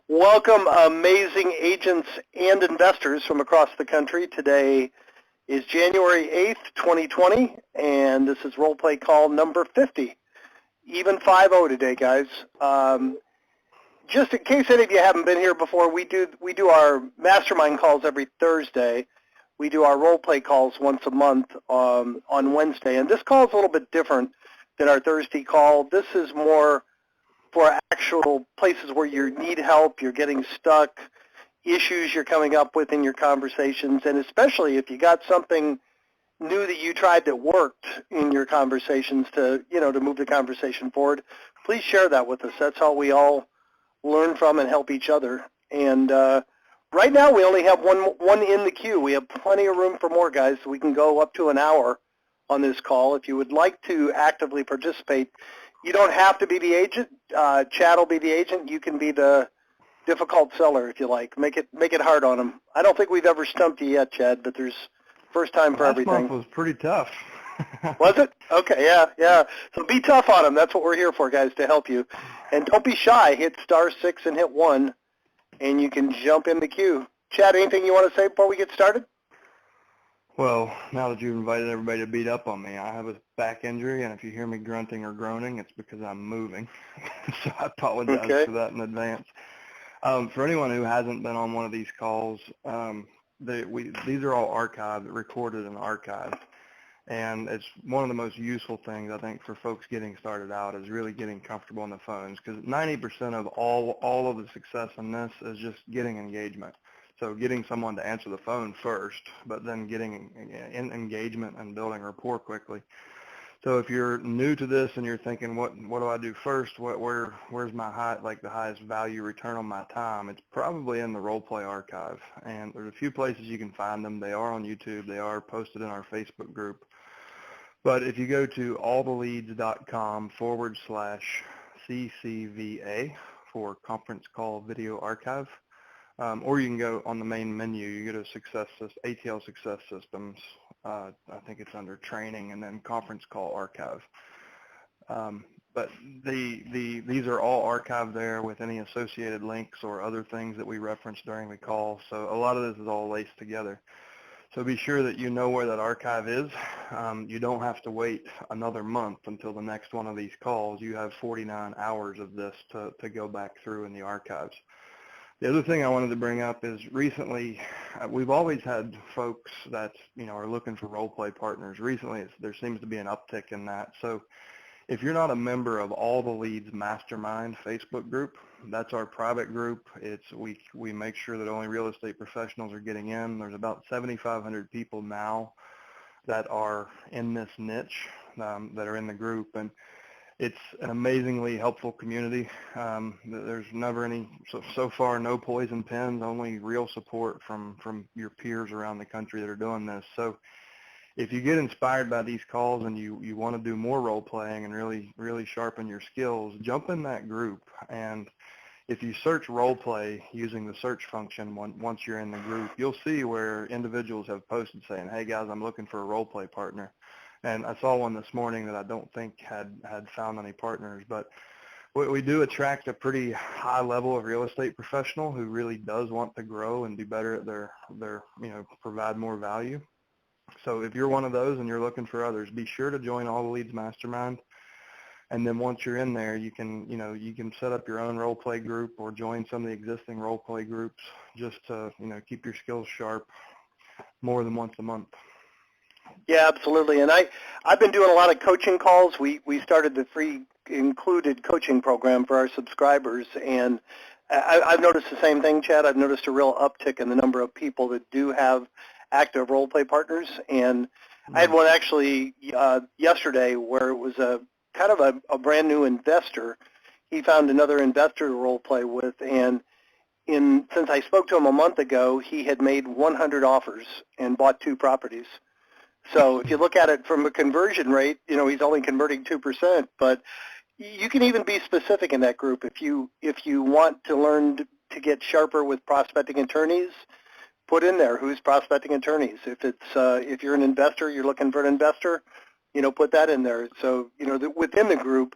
Welcome, amazing agents and investors from across the country. Today is January 8th, 2020, and this is role play call number 50. Even 5-0 today, guys. Just in case any of you haven't been here before, we do our mastermind calls every Thursday. We do our role play calls once a month on Wednesday, and this call is a little bit different than our Thursday call. This is more for actual places where you need help, you're getting stuck, issues you're coming up with in your conversations, and especially if you got something new that you tried that worked in your conversations to move the conversation forward, please share that with us. That's how we all learn from and help each other. And right now we only have one in the queue. We have plenty of room for more, guys, so we can go up to an hour on this call. If you would like to actively participate, you don't have to be the agent. Chad will be the agent. You can be the difficult seller if you like. Make it hard on them. I don't think we've ever stumped you yet, Chad, but there's first time for everything. Last month was pretty tough. Was it? Okay, yeah. So be tough on them. That's what we're here for, guys, to help you. And don't be shy. Hit *6 and hit 1, and you can jump in the queue. Chad, anything you want to say before we get started? Well, now that you've invited everybody to beat up on me, I have a back injury, and if you hear me grunting or groaning, it's because I'm moving. So I apologize for that in advance. For anyone who hasn't been on one of these calls, these are all archived, recorded and archived. And it's one of the most useful things, I think, for folks getting started out is really getting comfortable on the phones, because 90% of all of the success in this is just getting engagement. So getting someone to answer the phone first, but then getting engagement and building rapport quickly. So if you're new to this and you're thinking, what do I do first? Where's my the highest value return on my time? It's probably in the role play archive. And there's a few places you can find them. They are on YouTube. They are posted in our Facebook group. But if you go to alltheleads.com/CCVA for conference call video archive, or you can go on the main menu. You go to ATL Success Systems. I think it's under Training, and then Conference Call Archive. But these are all archived there with any associated links or other things that we reference during the call. So a lot of this is all laced together. So be sure that you know where that archive is. You don't have to wait another month until the next one of these calls. You have 49 hours of this to go back through in the archives. The other thing I wanted to bring up is recently, we've always had folks that are looking for role play partners. Recently, there seems to be an uptick in that. So if you're not a member of All the Leads Mastermind Facebook group, that's our private group. We make sure that only real estate professionals are getting in. There's about 7,500 people now that are in this niche that are in the group, and it's an amazingly helpful community. There's never so far no poison pens, only real support from your peers around the country that are doing this. So if you get inspired by these calls and you want to do more role playing and really sharpen your skills, jump in that group. And if you search role play using the search function once you're in the group, you'll see where individuals have posted saying, hey guys, I'm looking for a role play partner. And I saw one this morning that I don't think had found any partners, but we do attract a pretty high level of real estate professional who really does want to grow and be better at their provide more value. So if you're one of those and you're looking for others, be sure to join All the Leads Mastermind. And then once you're in there, you can set up your own role play group or join some of the existing role play groups just to keep your skills sharp more than once a month. Yeah, absolutely. And I've been doing a lot of coaching calls. We started the free included coaching program for our subscribers, and I've noticed the same thing, Chad. I've noticed a real uptick in the number of people that do have active role play partners. And I had one actually yesterday where it was a kind of a brand new investor. He found another investor to role play with, and since I spoke to him a month ago, he had made 100 offers and bought 2 properties. So if you look at it from a conversion rate, he's only converting 2%, but you can even be specific in that group. If you want to learn to get sharper with prospecting attorneys, put in there who's prospecting attorneys. If you're an investor, you're looking for an investor, put that in there. So, within the group,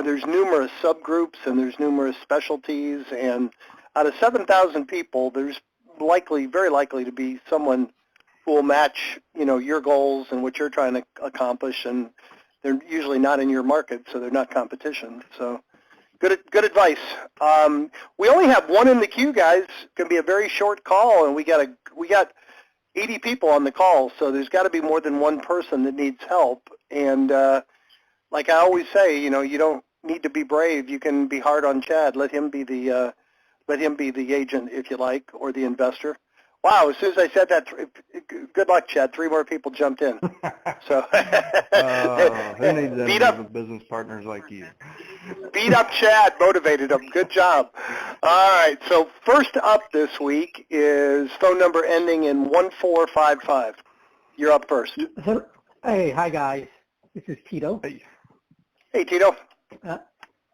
there's numerous subgroups and there's numerous specialties, and out of 7,000 people, there's very likely to be someone who will match, your goals and what you're trying to accomplish, and they're usually not in your market, so they're not competition. So good advice. We only have one in the queue, guys. It's going to be a very short call, and we got 80 people on the call, so there's got to be more than one person that needs help. And like I always say, you don't need to be brave. You can be hard on Chad. Let him be the agent, if you like, or the investor. Wow, as soon as I said that, good luck, Chad. 3 more people jumped in. So who needs any business partners like you? Beat up Chad, motivated him. Good job. All right, so first up this week is phone number ending in 1455. You're up first. Hey, hi guys. This is Quito. Hey, Tito.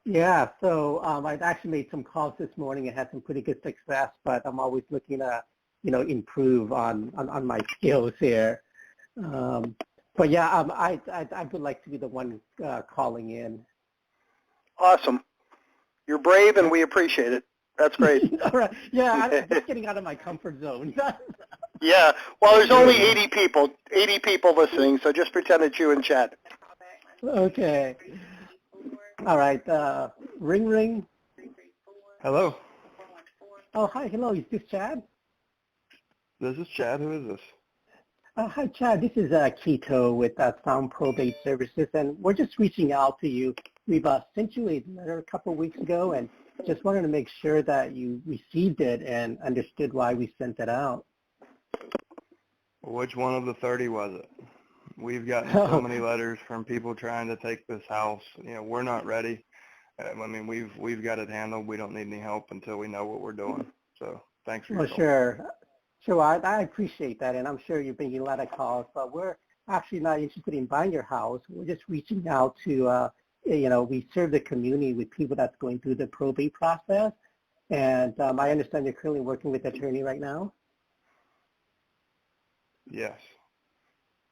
Yeah, so I've actually made some calls this morning and had some pretty good success, but I'm always looking to, improve on my skills here. But yeah, I would like to be the one calling in. Awesome. You're brave, and we appreciate it. That's great. All right. Yeah, I'm just getting out of my comfort zone. Yeah. Well, there's only 80 people listening, so just pretend it's you and Chad. Okay. All right. Ring, ring. Hello. Oh, hi. Hello. Is this Chad? This is Chad. Who is this? Hi, Chad. This is Quito with Sound Probate Services, and we're just reaching out to you. We've sent you a letter a couple of weeks ago, and just wanted to make sure that you received it and understood why we sent it out. Which one of the 30 was it? We've gotten so many letters from people trying to take this house. We're not ready. We've got it handled. We don't need any help until we know what we're doing. So thanks for your call. Sure. I appreciate that, and I'm sure you're making a lot of calls, but we're actually not interested in buying your house. We're just reaching out to, we serve the community with people that's going through the probate process, and I understand you're currently working with an attorney right now? Yes.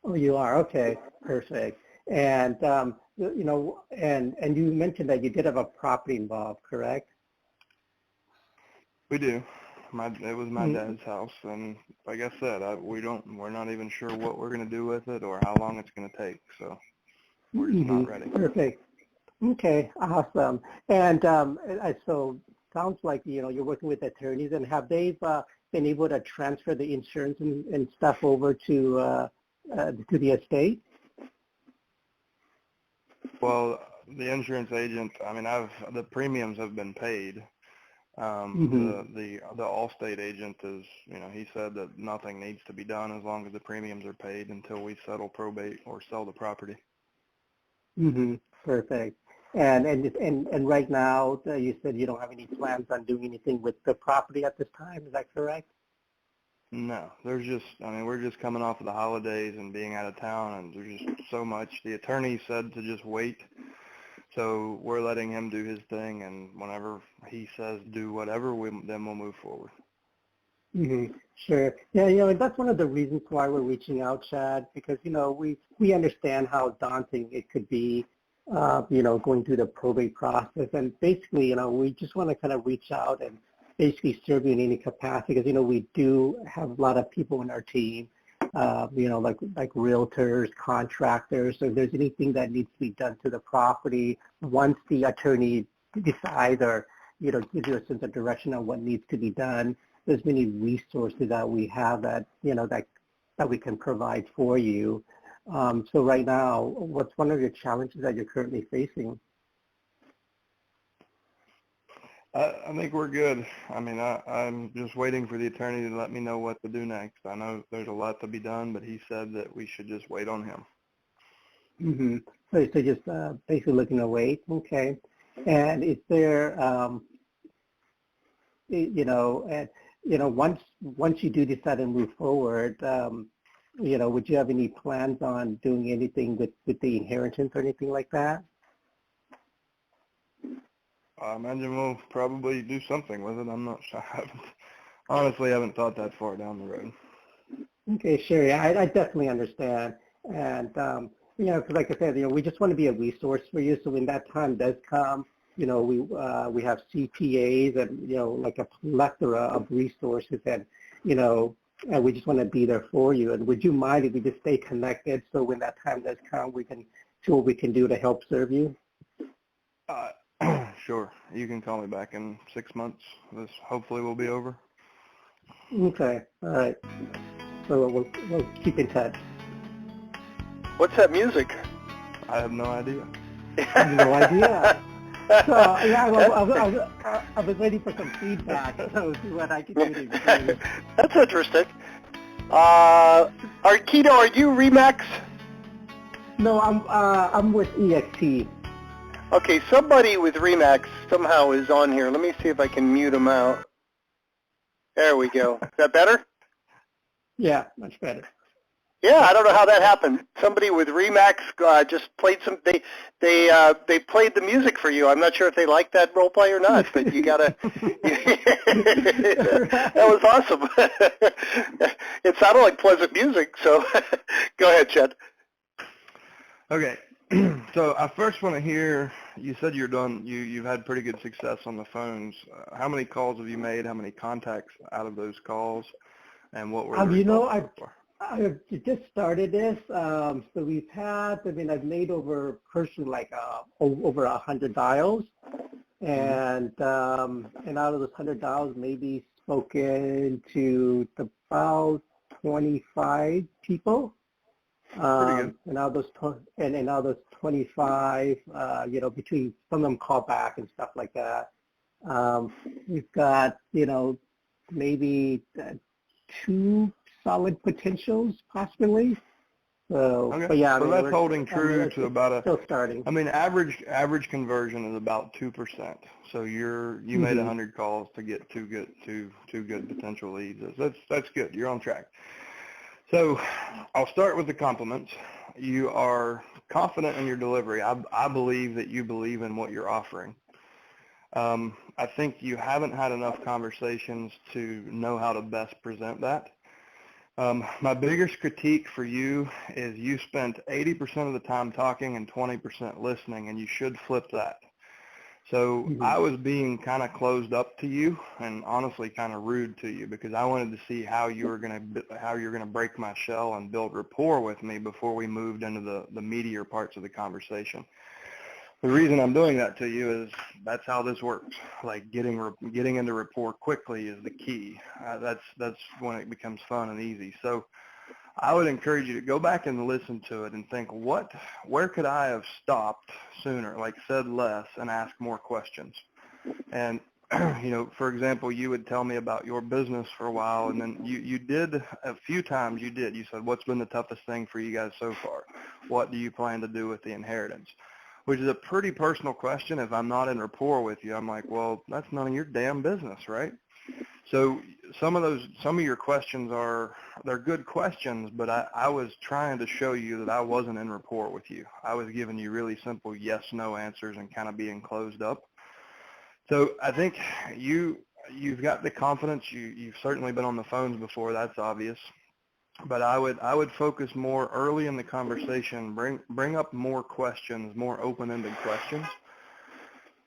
Oh, you are? Okay, perfect. And, and you mentioned that you did have a property involved, correct? We do. It was my dad's house, and like I said, we're not even sure what we're going to do with it or how long it's going to take, so we're just not ready. Perfect. Okay, awesome. And so sounds like you're working with attorneys, and have they been able to transfer the insurance and stuff over to the estate? Well, the insurance agent, the premiums have been paid. The Allstate agent is, he said that nothing needs to be done as long as the premiums are paid until we settle probate or sell the property. Perfect. And right now, you said you don't have any plans on doing anything with the property at this time. Is that correct? No, we're just coming off of the holidays and being out of town, and there's just so much. The attorney said to just wait. So we're letting him do his thing, and whenever he says do whatever, then we'll move forward. Sure. Yeah, and that's one of the reasons why we're reaching out, Chad, because, we understand how daunting it could be, going through the probate process. And basically, we just want to kind of reach out and basically serve you in any capacity, because, we do have a lot of people in our team, like realtors, contractors. So if there's anything that needs to be done to the property, once the attorney decides or, gives you a sense of direction on what needs to be done, there's many resources that we have that, that we can provide for you. So right now, what's one of your challenges that you're currently facing? I think we're good. I'm just waiting for the attorney to let me know what to do next. I know there's a lot to be done, but he said that we should just wait on him. So just basically looking to wait. Okay. And is there, once you do decide to move forward, would you have any plans on doing anything with the inheritance or anything like that? I imagine we'll probably do something with it. I'm not sure. I haven't thought that far down the road. Okay, sure. Yeah, I definitely understand. And, because like I said, we just want to be a resource for you. So when that time does come, we have CPAs and, like a plethora of resources and, and we just want to be there for you. And would you mind if we just stay connected so when that time does come, we can see what we can do to help serve you? Sure. You can call me back in 6 months. This hopefully will be over. Okay. All right. So we'll keep in touch. What's that music? I have no idea. I have no idea. So yeah, I was waiting for some feedback, so see what I can do to improve. That's interesting. Quito, are you Remax? No, I'm with EXT. Okay, somebody with Remax somehow is on here. Let me see if I can mute him out. There we go. Is that better? Yeah, much better. Yeah, I don't know how that happened. Somebody with Remax just played some. They played the music for you. I'm not sure if they liked that role play or not, but you gotta. That was awesome. It sounded like pleasant music. So, go ahead, Chet. Okay. So I first want to hear. You said you're done. You've had pretty good success on the phones. How many calls have you made? How many contacts out of those calls? And what were the results so far? I just started this, so we've had, I've made over personally like over 100 dials, and out of those 100 dials, maybe spoken to about 25 people. Pretty good. And out of those 25, between some of them call back and stuff like that. We've got, maybe 2 solid potentials possibly. So, Okay. but yeah, so that's holding true to about a. Still starting. Average conversion is about 2%. So you made 100 calls to get two good potential leads. That's good. You're on track. So I'll start with the compliments. You are confident in your delivery. I believe that you believe in what you're offering. I think you haven't had enough conversations to know how to best present that. My biggest critique for you is you spent 80% of the time talking and 20% listening, and you should flip that. So I was being kind of closed up to you and honestly kind of rude to you because I wanted to see how you're going to break my shell and build rapport with me before we moved into the meatier parts of the conversation. The reason I'm doing that to you is that's how this works. Like getting into rapport quickly is the key. That's when it becomes fun and easy. So I would encourage you to go back and listen to it and think, where could I have stopped sooner, like said less and asked more questions? And, for example, you would tell me about your business for a while, and then you did a few times you said, what's been the toughest thing for you guys so far? What do you plan to do with the inheritance? Which is a pretty personal question. If I'm not in rapport with you, I'm like, well, that's none of your damn business, right? So some of your questions they're good questions, but I was trying to show you that I wasn't in rapport with you. I was giving you really simple yes, no answers and kind of being closed up. So I think you've got the confidence. You've certainly been on the phones before. That's obvious. But I would focus more early in the conversation, bring up more questions, more open-ended questions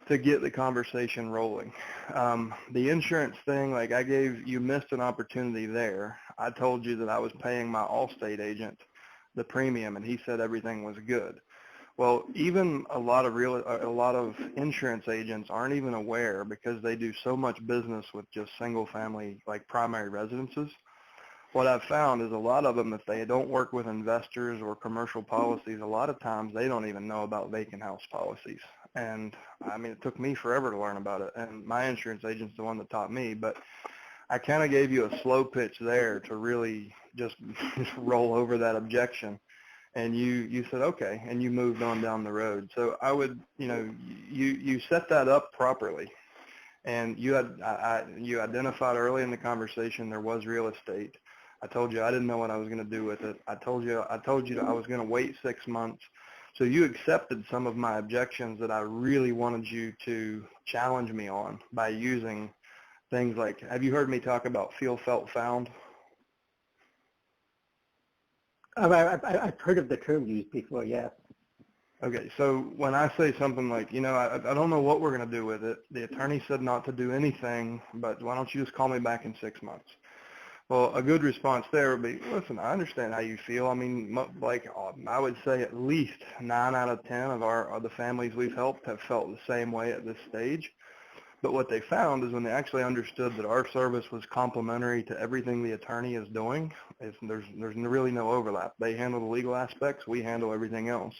to get the conversation rolling. The insurance thing, like you missed an opportunity there. I told you that I was paying my Allstate agent the premium, and he said everything was good. Well, even a lot of insurance agents aren't even aware because they do so much business with just single-family, like primary residences. What I've found is a lot of them, if they don't work with investors or commercial policies, a lot of times they don't even know about vacant house policies. And it took me forever to learn about it, and my insurance agent's the one that taught me. But I kind of gave you a slow pitch there to really just roll over that objection. And you said, okay, and you moved on down the road. So I would, you set that up properly. And you identified early in the conversation there was real estate. I told you I didn't know what I was going to do with it. I told you I was going to wait 6 months. So you accepted some of my objections that I really wanted you to challenge me on by using things like, have you heard me talk about feel, felt, found? I've heard of the term used before, yes. Okay, so when I say something like, I don't know what we're going to do with it. The attorney said not to do anything, but why don't you just call me back in 6 months? Well, a good response there would be, listen, I understand how you feel. I mean, like I would say at least 9 out of 10 of the families we've helped have felt the same way at this stage. But what they found is when they actually understood that our service was complementary to everything the attorney is doing, there's really no overlap. They handle the legal aspects, we handle everything else,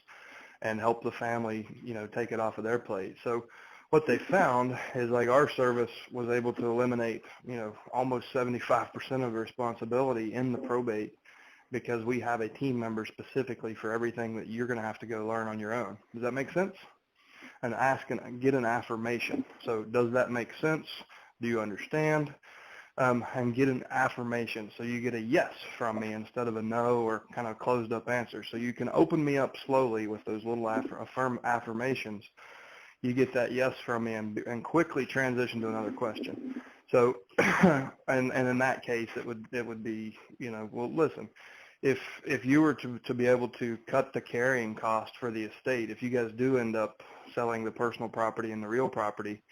and help the family, take it off of their plate. So what they found is like our service was able to eliminate, almost 75% of the responsibility in the probate because we have a team member specifically for everything that you're going to have to go learn on your own. Does that make sense? And ask and get an affirmation. So does that make sense? Do you understand? And get an affirmation. So you get a yes from me instead of a no or kind of closed up answer. So you can open me up slowly with those little affirmations. You get that yes from me and quickly transition to another question. So, and in that case, it would be, well, listen, if you were to be able to cut the carrying cost for the estate, if you guys do end up selling the personal property and the real property,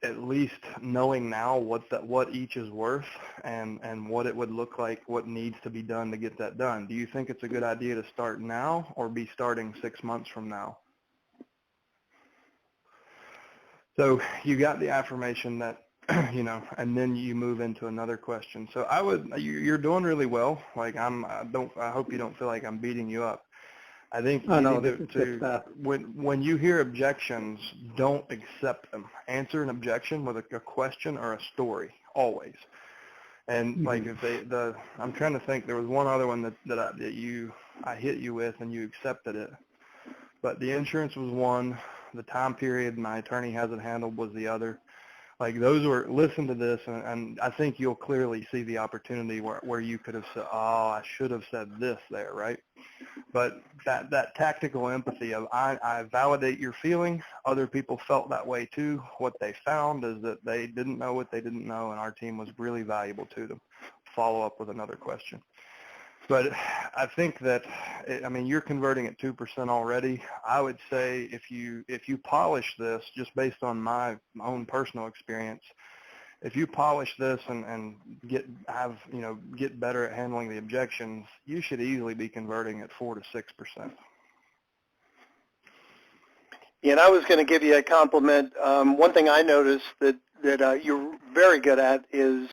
at least knowing now what each is worth and what it would look like, what needs to be done to get that done. Do you think it's a good idea to start now or be starting 6 months from now? So you got the affirmation that, and then you move into another question. So you're doing really well. Like I hope you don't feel like I'm beating you up. I think you need when you hear objections, don't accept them. Answer an objection with a question or a story, always. And like if I'm trying to think, there was one other one that I hit you with and you accepted it. But the insurance was one. The time period my attorney hasn't handled was the other. Like those were, listen to this, and I think you'll clearly see the opportunity where you could have said, oh, I should have said this there, right? But that tactical empathy of I validate your feeling, other people felt that way too. What they found is that they didn't know what they didn't know, and our team was really valuable to them. Follow up with another question. But I think that, you're converting at 2% already. I would say if you polish this, just based on my own personal experience, if you polish this and get better at handling the objections, you should easily be converting at 4 to 6%. Yeah, and I was going to give you a compliment. One thing I noticed that you're very good at is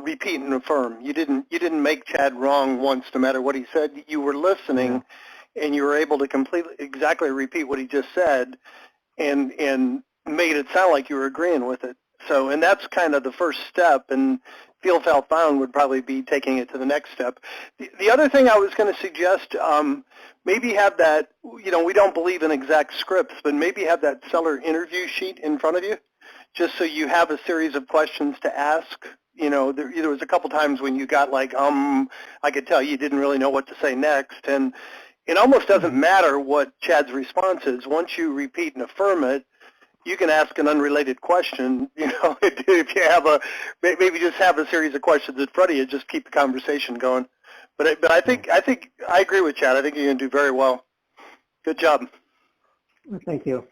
repeat and affirm. You didn't make Chad wrong once, no matter what he said. You were listening, and you were able to exactly repeat what he just said, and made it sound like you were agreeing with it. So, and that's kind of the first step. And feel felt found would probably be taking it to the next step. The other thing I was going to suggest, maybe have that. We don't believe in exact scripts, but maybe have that seller interview sheet in front of you, just so you have a series of questions to ask. There was a couple times when you got like, I could tell you didn't really know what to say next. And it almost doesn't matter what Chad's response is. Once you repeat and affirm it, you can ask an unrelated question. If you have maybe just have a series of questions in front of you, just keep the conversation going. But I think I agree with Chad. I think you're going to do very well. Good job. Thank you.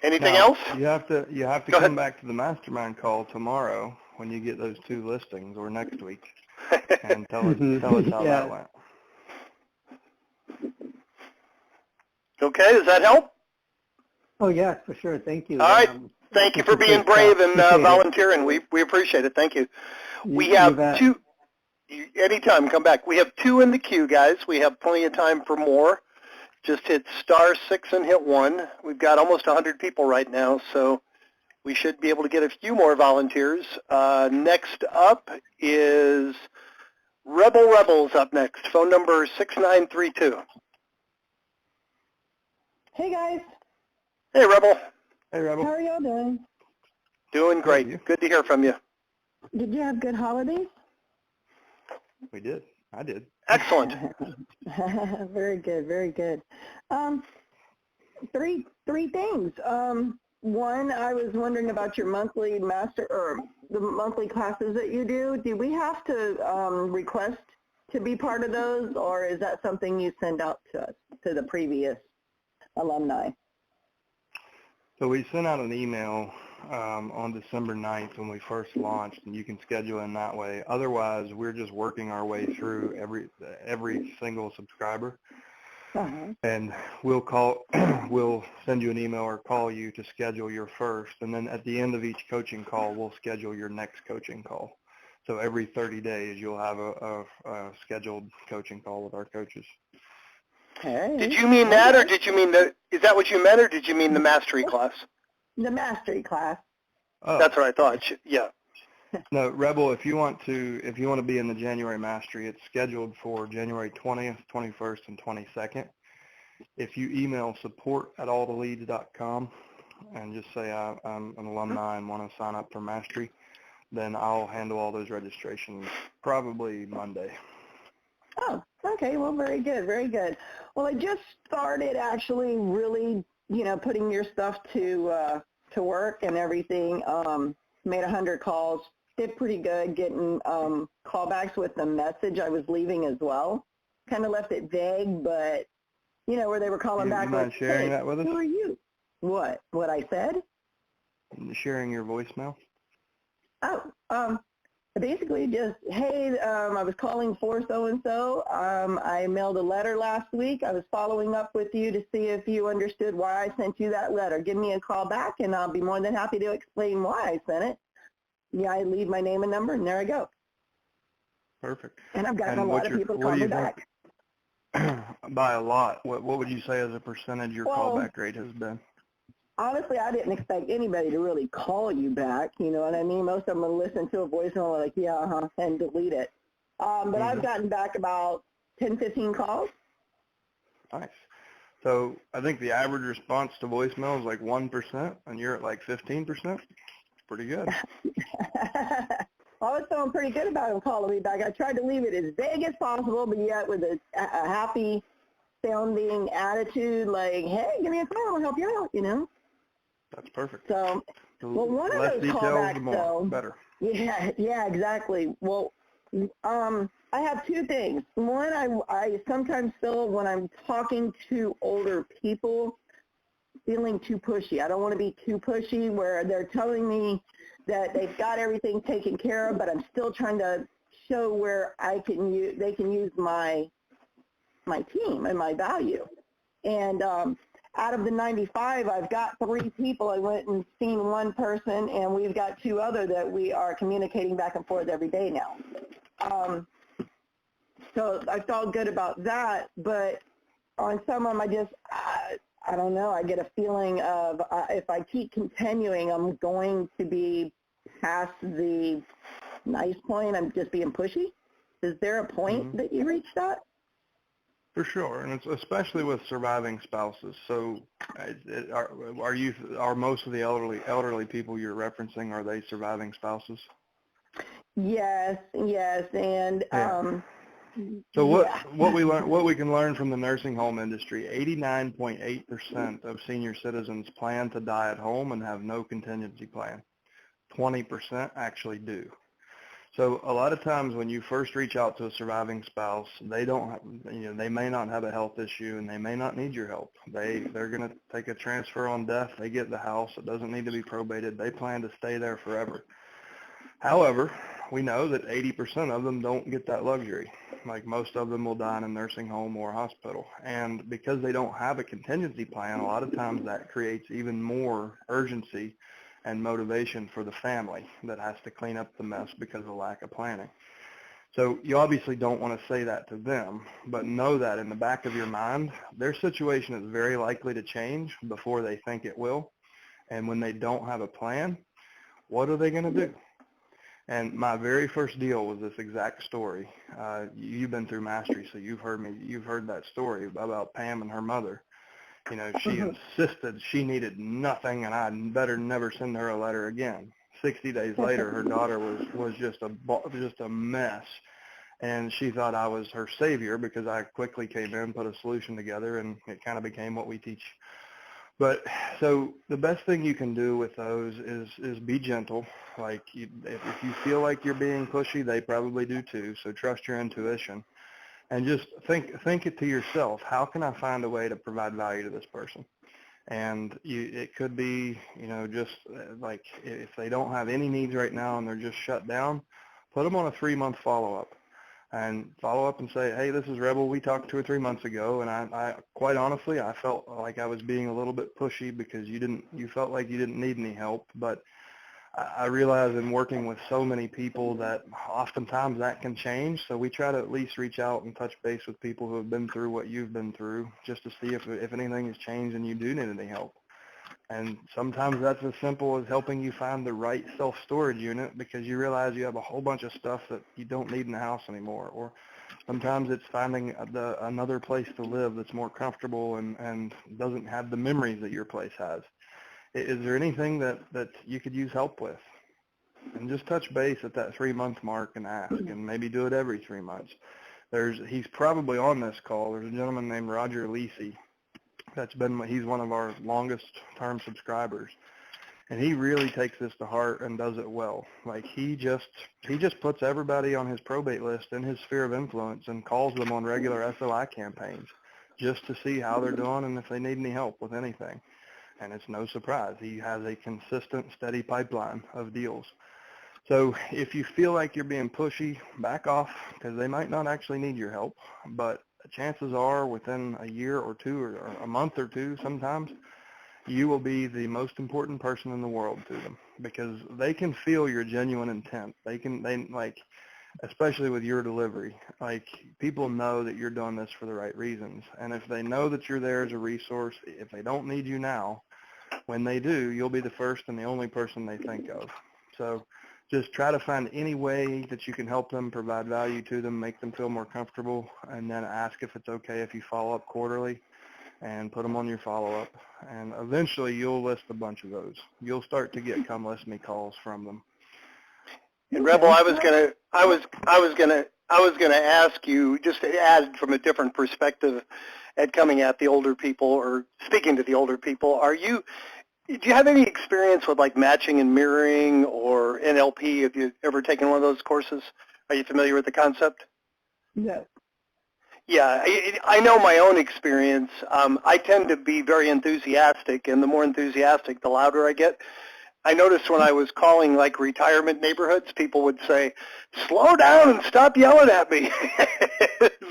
Anything else? You have to come back to the mastermind call tomorrow when you get those 2 listings, or next week, and tell us how that went. Okay, does that help? Oh, yes, for sure. Thank you. All right. Thank you for being brave and volunteering. We appreciate it. Thank you. We have 2. Anytime, come back. We have 2 in the queue, guys. We have plenty of time for more. Just hit *6 and hit 1. We've got almost 100 people right now, so we should be able to get a few more volunteers. Next up is Rebels up next. Phone number 6932. Hey, guys. Hey, Rebel. Hey, Rebel. How are y'all doing? Doing great. Good to hear from you. Did you have good holidays? We did. I did. Excellent. Very good, very good. 3 things. One, I was wondering about your monthly the monthly classes that you do. Do we have to request to be part of those, or is that something you send out to us, to the previous alumni? So we sent out an email on December 9th when we first launched, and you can schedule in that way. Otherwise, we're just working our way through every single subscriber. Uh-huh. And we'll send you an email or call you to schedule your first, and then at the end of each coaching call, we'll schedule your next coaching call. So every 30 days, you'll have a scheduled coaching call with our coaches. Okay. Did you mean that, or did you mean is that what you meant, or did you mean the mastery class? The mastery class. Oh. That's what I thought. Yeah. No, Rebel, if you want to be in the January Mastery, it's scheduled for January 20th, 21st, and 22nd. If you email support@alltheleads.com and just say I'm an alumni and want to sign up for Mastery, then I'll handle all those registrations probably Monday. Oh, okay. Well, very good, very good. Well, I just started actually really, putting your stuff to work and everything. Made 100 calls. Did pretty good getting callbacks with the message I was leaving as well. Kind of left it vague, but, where they were calling back. You mind sharing that with us? Who are you? What I said? Sharing your voicemail? Oh, basically just, hey, I was calling for so-and-so. I mailed a letter last week. I was following up with you to see if you understood why I sent you that letter. Give me a call back, and I'll be more than happy to explain why I sent it. Yeah, I leave my name and number, and there I go. Perfect. And I've gotten a lot of people call me back. By a lot, what would you say as a percentage your callback rate has been? Honestly, I didn't expect anybody to really call you back, you know what I mean? Most of them will listen to a voicemail like, yeah, uh-huh, and delete it. But I've gotten back about 10, 15 calls. Nice. So I think the average response to voicemail is like 1%, and you're at like 15%. Pretty good. I was feeling pretty good about him calling me back. I tried to leave it as vague as possible, but yet with a happy sounding attitude, like, hey, give me a call, I'll help you out, That's perfect. So, well, one of those callbacks, though, better. Yeah, exactly. Well, I have two things. One, I sometimes feel when I'm talking to older people, feeling too pushy. I don't want to be too pushy where they're telling me that they've got everything taken care of, but I'm still trying to show where they can use my team and my value. And out of the 95, I've got 3 people. I went and seen one person, and we've got 2 other that we are communicating back and forth every day now. So I felt good about that, but on some of them, I don't know, I get a feeling of if I keep continuing, I'm going to be past the nice point. I'm just being pushy. Is there a point that you reached that? For sure, and it's especially with surviving spouses. So are most of the elderly people you're referencing, are they surviving spouses? Yes, and so what we can learn from the nursing home industry, 89.8% of senior citizens plan to die at home and have no contingency plan. 20% actually do. So a lot of times when you first reach out to a surviving spouse, they may not have a health issue and they may not need your help. They're going to take a transfer on death. They get the house. It doesn't need to be probated. They plan to stay there forever. However, we know that 80% of them don't get that luxury. Like most of them will die in a nursing home or hospital. And because they don't have a contingency plan, a lot of times that creates even more urgency and motivation for the family that has to clean up the mess because of lack of planning. So you obviously don't want to say that to them, but know that in the back of your mind, their situation is very likely to change before they think it will. And when they don't have a plan, what are they going to do? And my very first deal was this exact story. You've been through Mastery, so you've heard that story about Pam and her mother. She insisted she needed nothing, and I better never send her a letter again. 60 days later, her daughter was just a mess, and she thought I was her savior because I quickly came in, put a solution together, and it kind of became what we teach. But so the best thing you can do with those is be gentle. Like if you feel like you're being pushy, they probably do too. So trust your intuition. and just think it to yourself. How can I find a way to provide value to this person? And it could be, just like if they don't have any needs right now and they're just shut down, put them on a 3-month follow-up and follow up and say, hey, this is Rebel. We talked 2 or 3 months ago, and I quite honestly, I felt like I was being a little bit pushy because you felt like you didn't need any help. But I realize in working with so many people that oftentimes that can change. So we try to at least reach out and touch base with people who have been through what you've been through, just to see if anything has changed and you do need any help. And sometimes that's as simple as helping you find the right self-storage unit because you realize you have a whole bunch of stuff that you don't need in the house anymore. Or sometimes it's finding another place to live that's more comfortable and doesn't have the memories that your place has. Is there anything that you could use help with? And just touch base at that 3-month mark and ask, and maybe do it every 3 months. He's probably on this call. There's a gentleman named Roger Lisi. He's one of our longest term subscribers. And he really takes this to heart and does it well. Like he just puts everybody on his probate list in his sphere of influence and calls them on regular SOI campaigns just to see how they're doing and if they need any help with anything. And it's no surprise. He has a consistent, steady pipeline of deals. So if you feel like you're being pushy, back off because they might not actually need your help. But chances are within a year or two or a month or two sometimes, you will be the most important person in the world to them because they can feel your genuine intent. They especially with your delivery, like people know that you're doing this for the right reasons. And if they know that you're there as a resource, if they don't need you now, when they do, you'll be the first and the only person they think of. So just try to find any way that you can help them, provide value to them, make them feel more comfortable, and then ask if it's okay if you follow up quarterly and put them on your follow-up. And eventually you'll list a bunch of those. You'll start to get come list me calls from them. And Rebel, I was gonna ask you just to add from a different perspective at coming at the older people or speaking to the older people. Do you have any experience with like matching and mirroring or NLP? Have you ever taken one of those courses? Are you familiar with the concept? No. Yeah, I know my own experience. I tend to be very enthusiastic, and the more enthusiastic, the louder I get. I noticed when I was calling like retirement neighborhoods, people would say, slow down and stop yelling at me.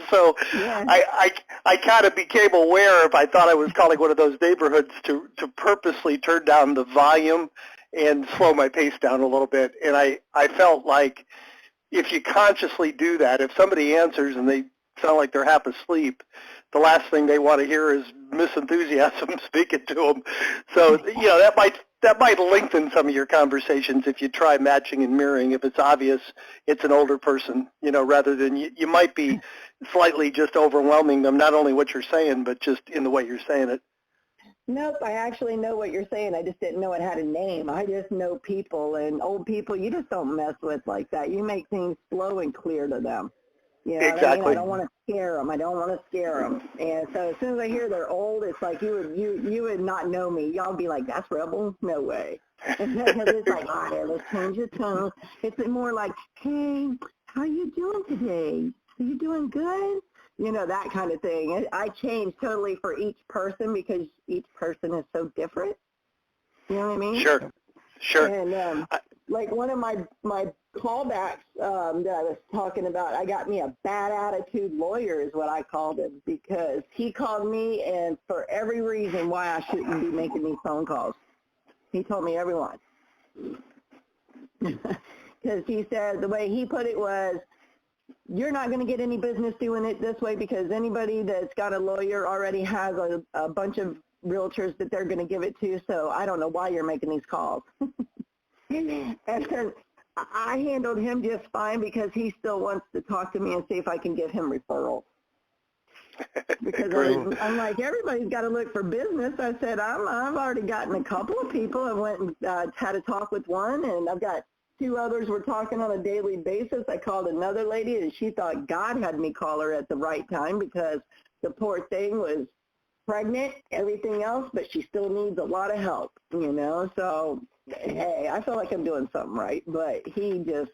So yeah. I kind of became aware if I thought I was calling one of those neighborhoods to purposely turn down the volume and slow my pace down a little bit. And I felt like if you consciously do that, if somebody answers and they sound like they're half asleep, the last thing they want to hear is misenthusiasm speaking to them. So, that might lengthen some of your conversations if you try matching and mirroring. If it's obvious it's an older person, rather than you might be slightly just overwhelming them, not only what you're saying, but just in the way you're saying it. Nope, I actually know what you're saying. I just didn't know it had a name. I just know people, and old people you just don't mess with like that. You make things slow and clear to them. You know exactly. What I mean? I don't want to scare them. I don't want to scare them. And so as soon as I hear they're old, it's like you would not know me. Y'all be like, that's Rebel? No way. Because it's like, all right, let's change the tone. It's more like, hey, how you doing today? Are you doing good? That kind of thing. I change totally for each person because each person is so different. You know what I mean? Sure. And like one of my callbacks that I was talking about, I got me a bad attitude lawyer is what I called him, because he called me and for every reason why I shouldn't be making these phone calls. He told me everyone. Because he said the way he put it was, you're not going to get any business doing it this way because anybody that's got a lawyer already has a bunch of realtors that they're going to give it to, so I don't know why you're making these calls. And then I handled him just fine because he still wants to talk to me and see if I can give him referrals. Because I'm like, everybody's got to look for business. I said, I've already gotten a couple of people. I went and had a talk with one, and I've got 2 others we're talking on a daily basis. I called another lady, and she thought God had me call her at the right time because the poor thing was pregnant, everything else, but she still needs a lot of help, So, hey, I feel like I'm doing something right, but he just,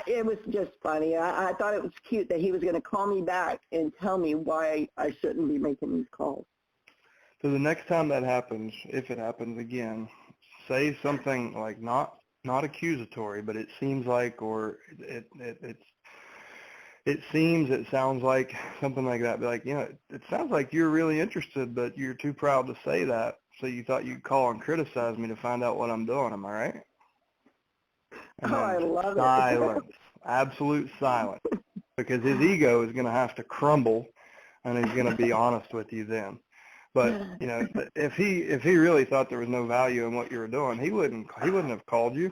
It was just funny. I thought it was cute that he was going to call me back and tell me why I shouldn't be making these calls. So the next time that happens, if it happens again, say something like not accusatory, but it seems like, or it sounds like, something like that. Be like, it sounds like you're really interested, but you're too proud to say that. So you thought you'd call and criticize me to find out what I'm doing. Am I right? And I love silence, absolute silence, because his ego is going to have to crumble, and he's going to be honest with you then. But if he really thought there was no value in what you were doing, he wouldn't have called you.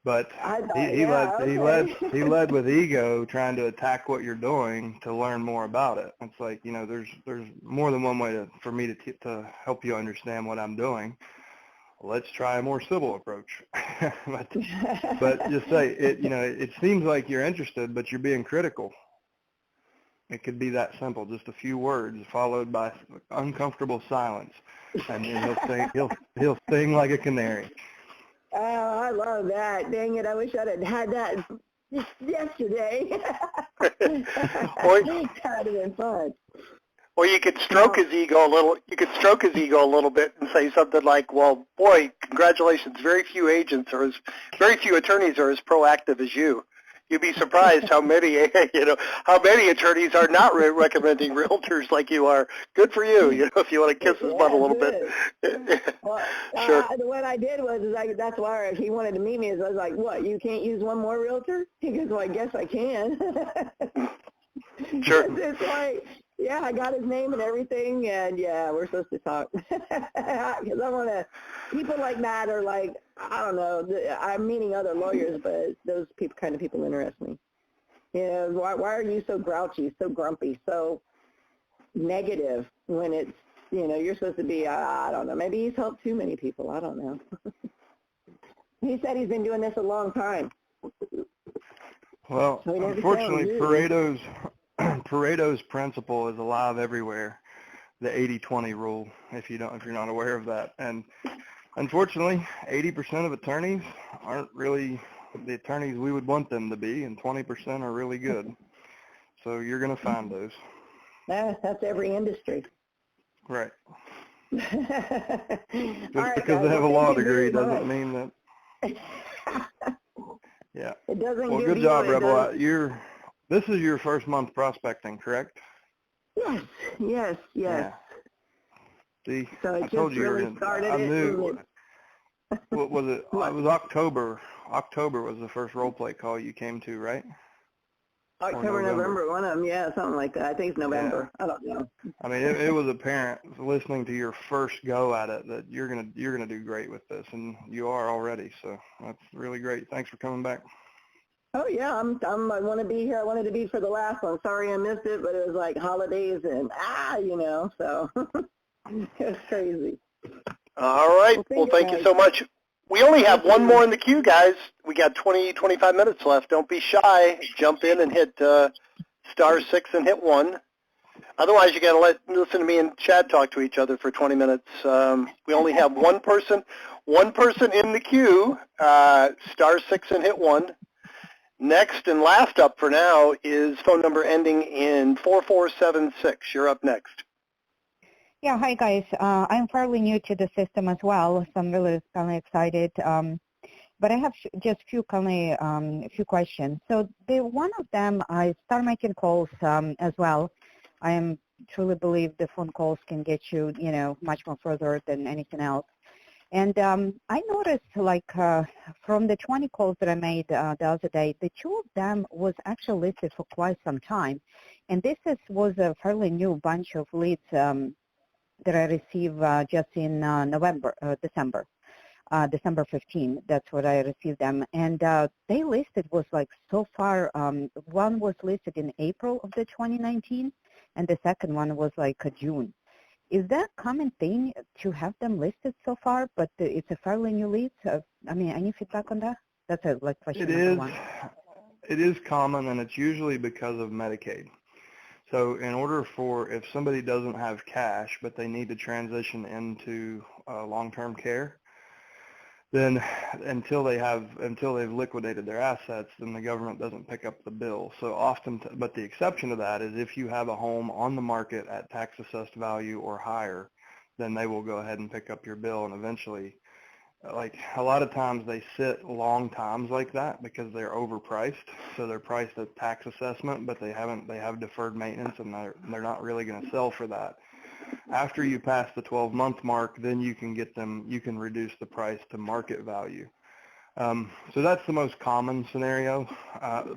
But he led with ego, trying to attack what you're doing to learn more about it. It's like, there's more than one way for me to help you understand what I'm doing. Let's try a more civil approach. but just say it. It seems like you're interested, but you're being critical. It could be that simple, just a few words followed by uncomfortable silence, and then he'll sing like a canary. Oh, I love that. Dang it, I wish I'd had that yesterday. That would have been fun. Or you could stroke his ego a little. You could stroke his ego a little bit and say something like, "Well, boy, congratulations. Very few attorneys are as proactive as you. You'd be surprised how many attorneys are not recommending realtors like you are. Good for you. If you want to kiss his butt a little bit." Well, sure. What I did was, that's why he wanted to meet me. I was like, "What? You can't use one more realtor?" He goes, "Well, I guess I can." Sure. It's like, yeah, I got his name and everything, and yeah, we're supposed to talk. Because I want to, people like that are like, I don't know, I'm meeting other lawyers, but those kind of people interest me. Why are you so grouchy, so grumpy, so negative when it's, you're supposed to be, I don't know, maybe he's helped too many people, I don't know. He said he's been doing this a long time. Well, so unfortunately, Pareto's principle is alive everywhere. The 80-20 rule, if you're not aware of that. And unfortunately, 80% of attorneys aren't really the attorneys we would want them to be, and 20% are really good. So you're going to find those. That's every industry. Right. Just right, because they have a law degree doesn't mean that. Yeah. It doesn't. Well, good job, Rebel. This is your first month prospecting, correct? Yes. Yeah. See, so I told you really I knew. What was it? It was October. October was the first role play call you came to, right? October, November, one of them, yeah, something like that. I think it's November. Yeah. I don't know. I mean, it was apparent listening to your first go at it that you're gonna do great with this, and you are already. So that's really great. Thanks for coming back. Oh yeah, I want to be here. I wanted to be for the last one. Sorry I missed it, but it was like holidays and so it was crazy. All right. Well, thank you so much. We only have one more in the queue, guys. We got 25 minutes left. Don't be shy. Jump in and hit *6 and hit 1. Otherwise, you got to listen to me and Chad talk to each other for 20 minutes. We only have one person in the queue. *6 and hit 1. Next and last up for now is phone number ending in 4476. You're up next. Yeah, hi guys. I'm fairly new to the system as well, so I'm really kind of excited. But I have just few questions. So one of them, I start making calls as well. I truly believe the phone calls can get you, much more further than anything else. And I noticed, from the 20 calls that I made the other day, the 2 of them was actually listed for quite some time. And this was a fairly new bunch of leads that I received just in December 15. That's what I received them. And they listed was so far, one was listed in April of the 2019, and the second one was June. Is that a common thing to have them listed so far, but it's a fairly new lead? Any feedback on that? That's a question number 1. It is common, and it's usually because of Medicaid. So in order if somebody doesn't have cash, but they need to transition into long-term care, then until they've liquidated their assets, then the government doesn't pick up the bill. So often, but the exception to that is if you have a home on the market at tax assessed value or higher, then they will go ahead and pick up your bill. And eventually, like a lot of times they sit long times like that because they're overpriced. So they're priced at tax assessment, but they have deferred maintenance, and they're not really going to sell for that. After you pass the 12-month mark, then you can reduce the price to market value. So that's the most common scenario.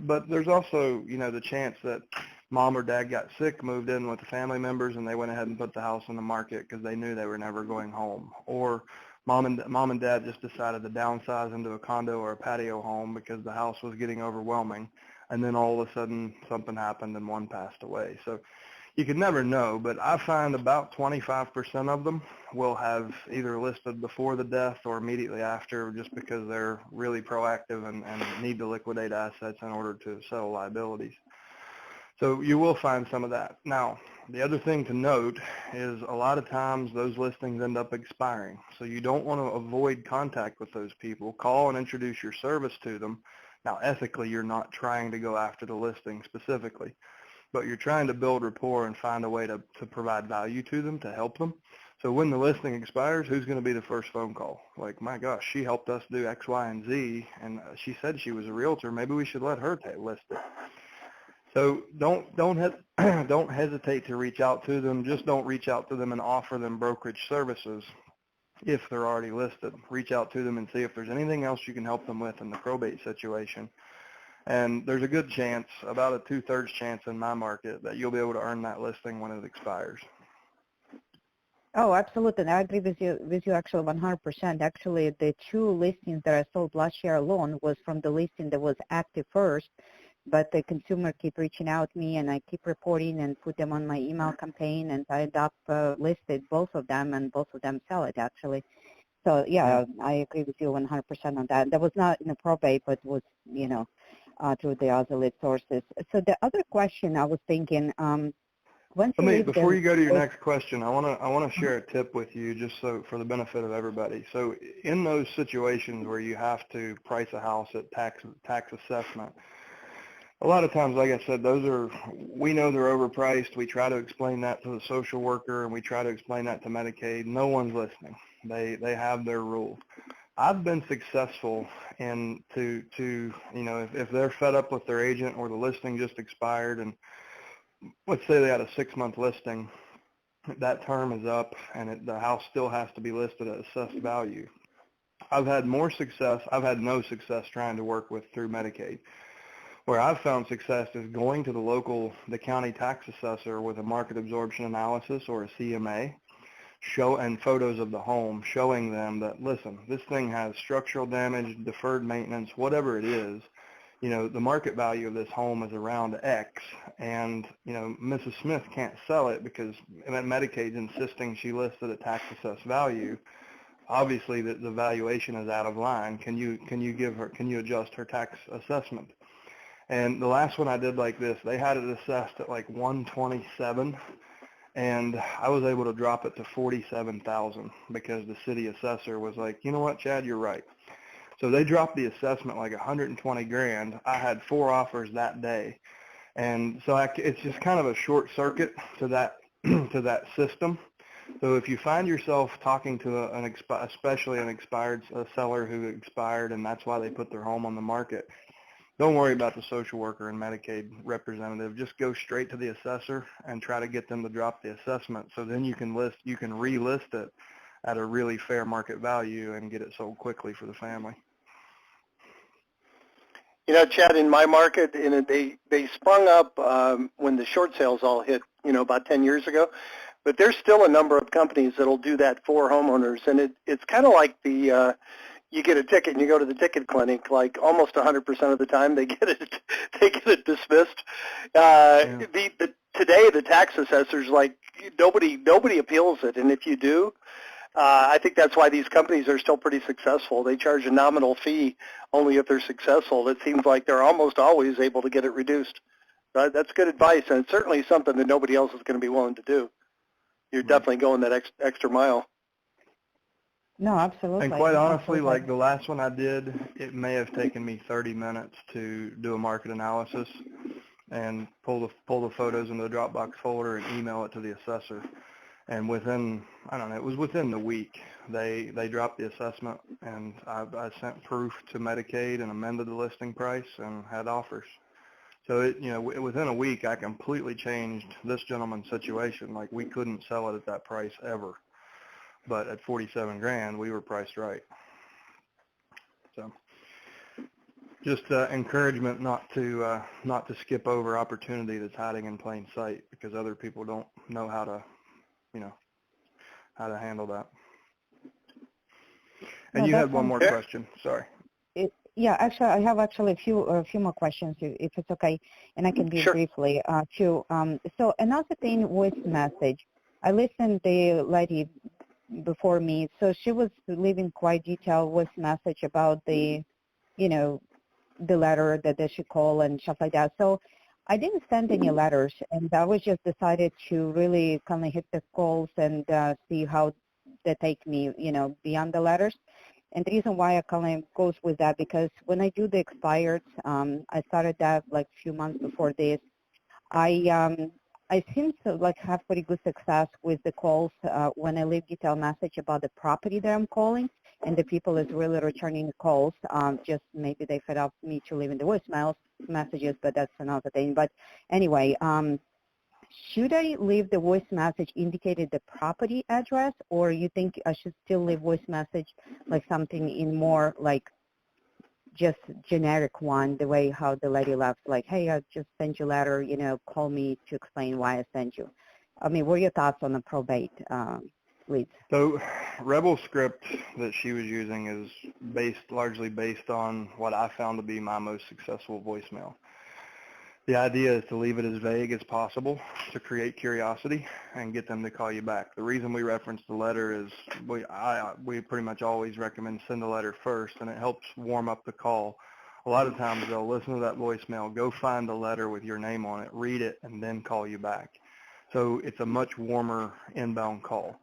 But there's also, the chance that mom or dad got sick, moved in with the family members, and they went ahead and put the house on the market because they knew they were never going home. Or mom and dad just decided to downsize into a condo or a patio home because the house was getting overwhelming, and then all of a sudden something happened and one passed away. So you can never know, but I find about 25% of them will have either listed before the death or immediately after, just because they're really proactive and need to liquidate assets in order to settle liabilities. So you will find some of that. Now, the other thing to note is a lot of times those listings end up expiring. So you don't want to avoid contact with those people. Call and introduce your service to them. Now, ethically, you're not trying to go after the listing specifically, but you're trying to build rapport and find a way to provide value to them, to help them. So when the listing expires, who's going to be the first phone call? Like, my gosh, she helped us do X, Y, and Z, and she said she was a realtor. Maybe we should let her list it. So don't hesitate to reach out to them. Just don't reach out to them and offer them brokerage services if they're already listed. Reach out to them and see if there's anything else you can help them with in the probate situation. And there's a good chance, about a 2/3 chance in my market, that you'll be able to earn that listing when it expires. Oh, absolutely. And I agree with you actually 100%. Actually, the 2 listings that I sold last year alone was from the listing that was active first, but the consumer keep reaching out to me, and I keep reporting and put them on my email campaign, and I end up listed both of them, and both of them sell it actually. So yeah, I agree with you 100% on that. That was not in the probate, but was, through the other lead sources. So the other question I was thinking, before you go to your next question, I want to share a tip with you, just so for the benefit of everybody. So in those situations where you have to price a house at tax assessment, a lot of times, like I said, we know they're overpriced. We try to explain that to the social worker, and we try to explain that to Medicaid. No one's listening. They have their rule. I've been successful in if they're fed up with their agent or the listing just expired, and let's say they had a 6-month listing, that term is up and the house still has to be listed at assessed value. I've had no success trying to work through Medicaid. Where I've found success is going to the county tax assessor with a market absorption analysis or a CMA, and photos of the home showing them that, listen, this thing has structural damage, deferred maintenance, whatever it is. The market value of this home is around X, and, Mrs. Smith can't sell it because Medicaid's insisting she lists it at tax assessed value. Obviously, the valuation is out of line. Can you adjust her tax assessment? And the last one I did like this, they had it assessed at like 127, and I was able to drop it to 47,000 because the city assessor was like, you know what, Chad, you're right. So they dropped the assessment like 120 grand. I had 4 offers that day, and so it's just kind of a short circuit to that system. So if you find yourself talking to especially an expired seller who expired, and that's why they put their home on the market, don't worry about the social worker and Medicaid representative. Just go straight to the assessor and try to get them to drop the assessment. So then you can relist it at a really fair market value and get it sold quickly for the family. Chad, in my market, they sprung up when the short sales all hit, about 10 years ago. But there's still a number of companies that'll do that for homeowners, and it's kind of like you get a ticket and you go to the ticket clinic. Like almost 100% of the time, they get it dismissed. Today, the tax assessors, like nobody appeals it, and if you do, I think that's why these companies are still pretty successful. They charge a nominal fee only if they're successful. It seems like they're almost always able to get it reduced. That's good advice, and it's certainly something that nobody else is going to be willing to do. You're definitely going that extra mile. No, absolutely. And quite honestly, Absolutely. like the last one I did, it may have taken me 30 minutes to do a market analysis and pull the photos into the Dropbox folder and email it to the assessor. And within, I don't know, it was within the week, they dropped the assessment, and I sent proof to Medicaid and amended the listing price and had offers. So it, you know, within a week, I completely changed this gentleman's situation. Like, we couldn't sell it at that price ever, but at 47 grand, we were priced right. So just encouragement not to skip over opportunity that's hiding in plain sight, because other people don't know how to, you know, how to handle that. And No, you that had one sounds more good. question. Sorry. Yeah, actually, I have actually a few more questions, if it's okay, and I can be Sure. briefly too. So another thing, voice message. I listened the lady before me, so she was leaving quite detailed voice message about the, you know, the letter that they should call and stuff like that. So I didn't send any letters, and I was just decided to really kind of hit the calls and see how they take me, you know, beyond the letters. And the reason why I kind of goes with that, because when I do the expired, I started that like a few months before this. I seem to like have pretty good success with the calls when I leave detailed message about the property that I'm calling, and the people is really returning the calls. Just maybe they fed up me to leaving the voicemails messages, but that's another thing. But anyway, should I leave the voice message indicated the property address, or you think I should still leave voice message like something in more like just generic one, the way how the lady left, like, hey, I just sent you a letter, you know, call me to explain why I sent you. I mean, what are your thoughts on the probate leads? So Rebel script that she was using is largely based on what I found to be my most successful voicemail. The idea is to leave it as vague as possible to create curiosity and get them to call you back. The reason we reference the letter is we pretty much always recommend send the letter first, and it helps warm up the call. A lot of times they'll listen to that voicemail, go find the letter with your name on it, read it, and then call you back. So it's a much warmer inbound call.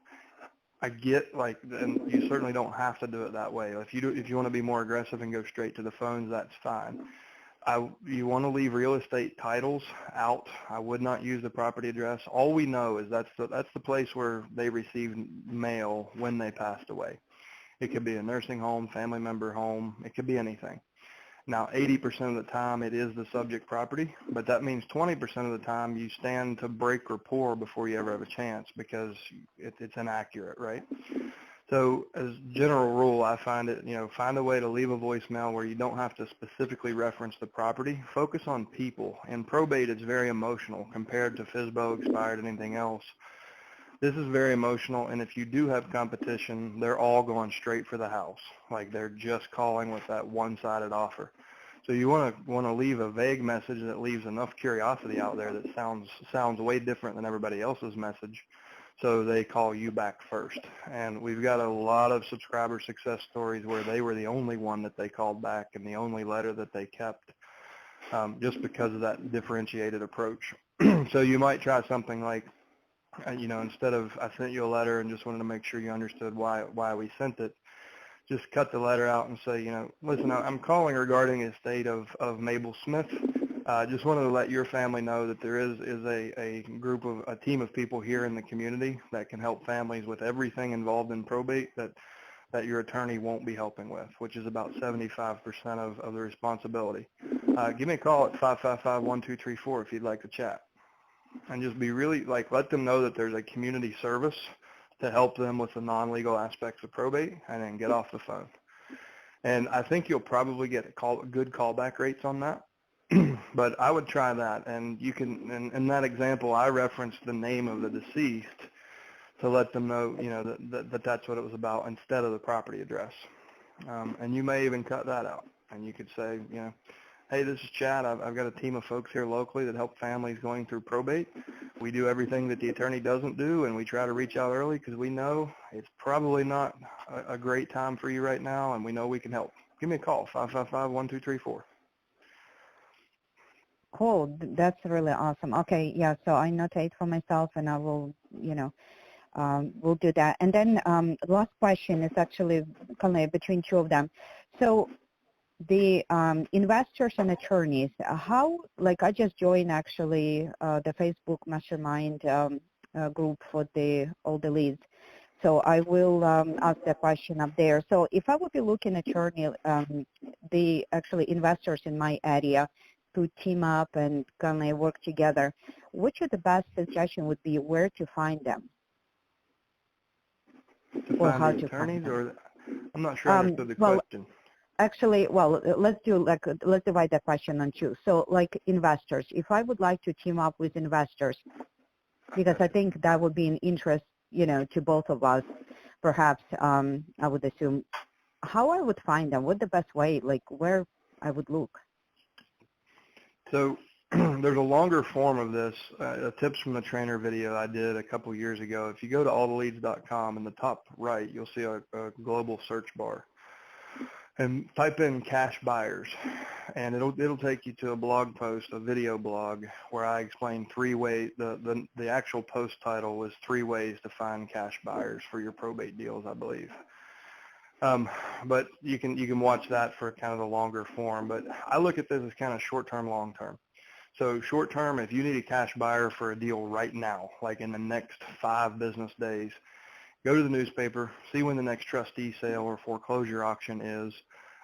I get, like, and you certainly don't have to do it that way. If you want to be more aggressive and go straight to the phones, that's fine. You want to leave real estate titles out. I would not use the property address. All we know is that's the place where they received mail when they passed away. It could be a nursing home, family member home. It could be anything. Now, 80% of the time it is the subject property, but that means 20% of the time you stand to break rapport before you ever have a chance, because it's inaccurate, right? So as general rule, I find it, you know, find a way to leave a voicemail where you don't have to specifically reference the property. Focus on people. In probate, it's very emotional compared to FSBO, expired, anything else. This is very emotional, and if you do have competition, they're all going straight for the house. Like, they're just calling with that one-sided offer. So you want to leave a vague message that leaves enough curiosity out there that sounds way different than everybody else's message, so they call you back first. And we've got a lot of subscriber success stories where they were the only one that they called back and the only letter that they kept, just because of that differentiated approach. So you might try something like, you know, instead of I sent you a letter and just wanted to make sure you understood why we sent it, just cut the letter out and say, you know, listen, I'm calling regarding the estate of Mabel Smith. Just wanted to let your family know that there is a team of people here in the community that can help families with everything involved in probate that your attorney won't be helping with, which is about 75% of the responsibility. Give me a call at 555-1234 if you'd like to chat. And just be really, like, let them know that there's a community service to help them with the non-legal aspects of probate, and then get off the phone. And I think you'll probably get good callback rates on that. But I would try that, and you can. In that example, I referenced the name of the deceased to let them know, you know, that's what it was about instead of the property address. And you may even cut that out, and you could say, you know, hey, this is Chad. I've got a team of folks here locally that help families going through probate. We do everything that the attorney doesn't do, and we try to reach out early because we know it's probably not a great time for you right now, and we know we can help. Give me a call, 555-1234. Cool. That's really awesome. Okay, yeah, so I notate for myself, and I will, you know, we'll do that. And then the last question is actually kind of between two of them. So the investors and attorneys, how, like I just joined actually the Facebook mastermind group for all the leads. So I will ask that question up there. So if I would be looking at attorney, the actually investors in my area to team up and kind of work together, which of the best suggestion would be where to find them? To or find how the to attorneys, find them? or I'm not sure I understood the well, question. Actually, well, let's divide that question on two. So like investors, if I would like to team up with investors, because I think that would be an interest, to both of us, perhaps, I would assume, how I would find them, what the best way, like where I would look. So there's a longer form of this, a tips from the trainer video I did a couple years ago. If you go to alltheleads.com, in the top right, you'll see a global search bar. And type in cash buyers, and it'll take you to a blog post, a video blog, where I explain 3 ways. The actual post title was 3 ways to find cash buyers for your probate deals, I believe. But you can watch that for kind of the longer form. But I look at this as kind of short-term, long-term. So short-term, if you need a cash buyer for a deal right now, like in the next 5 business days, go to the newspaper, see when the next trustee sale or foreclosure auction is,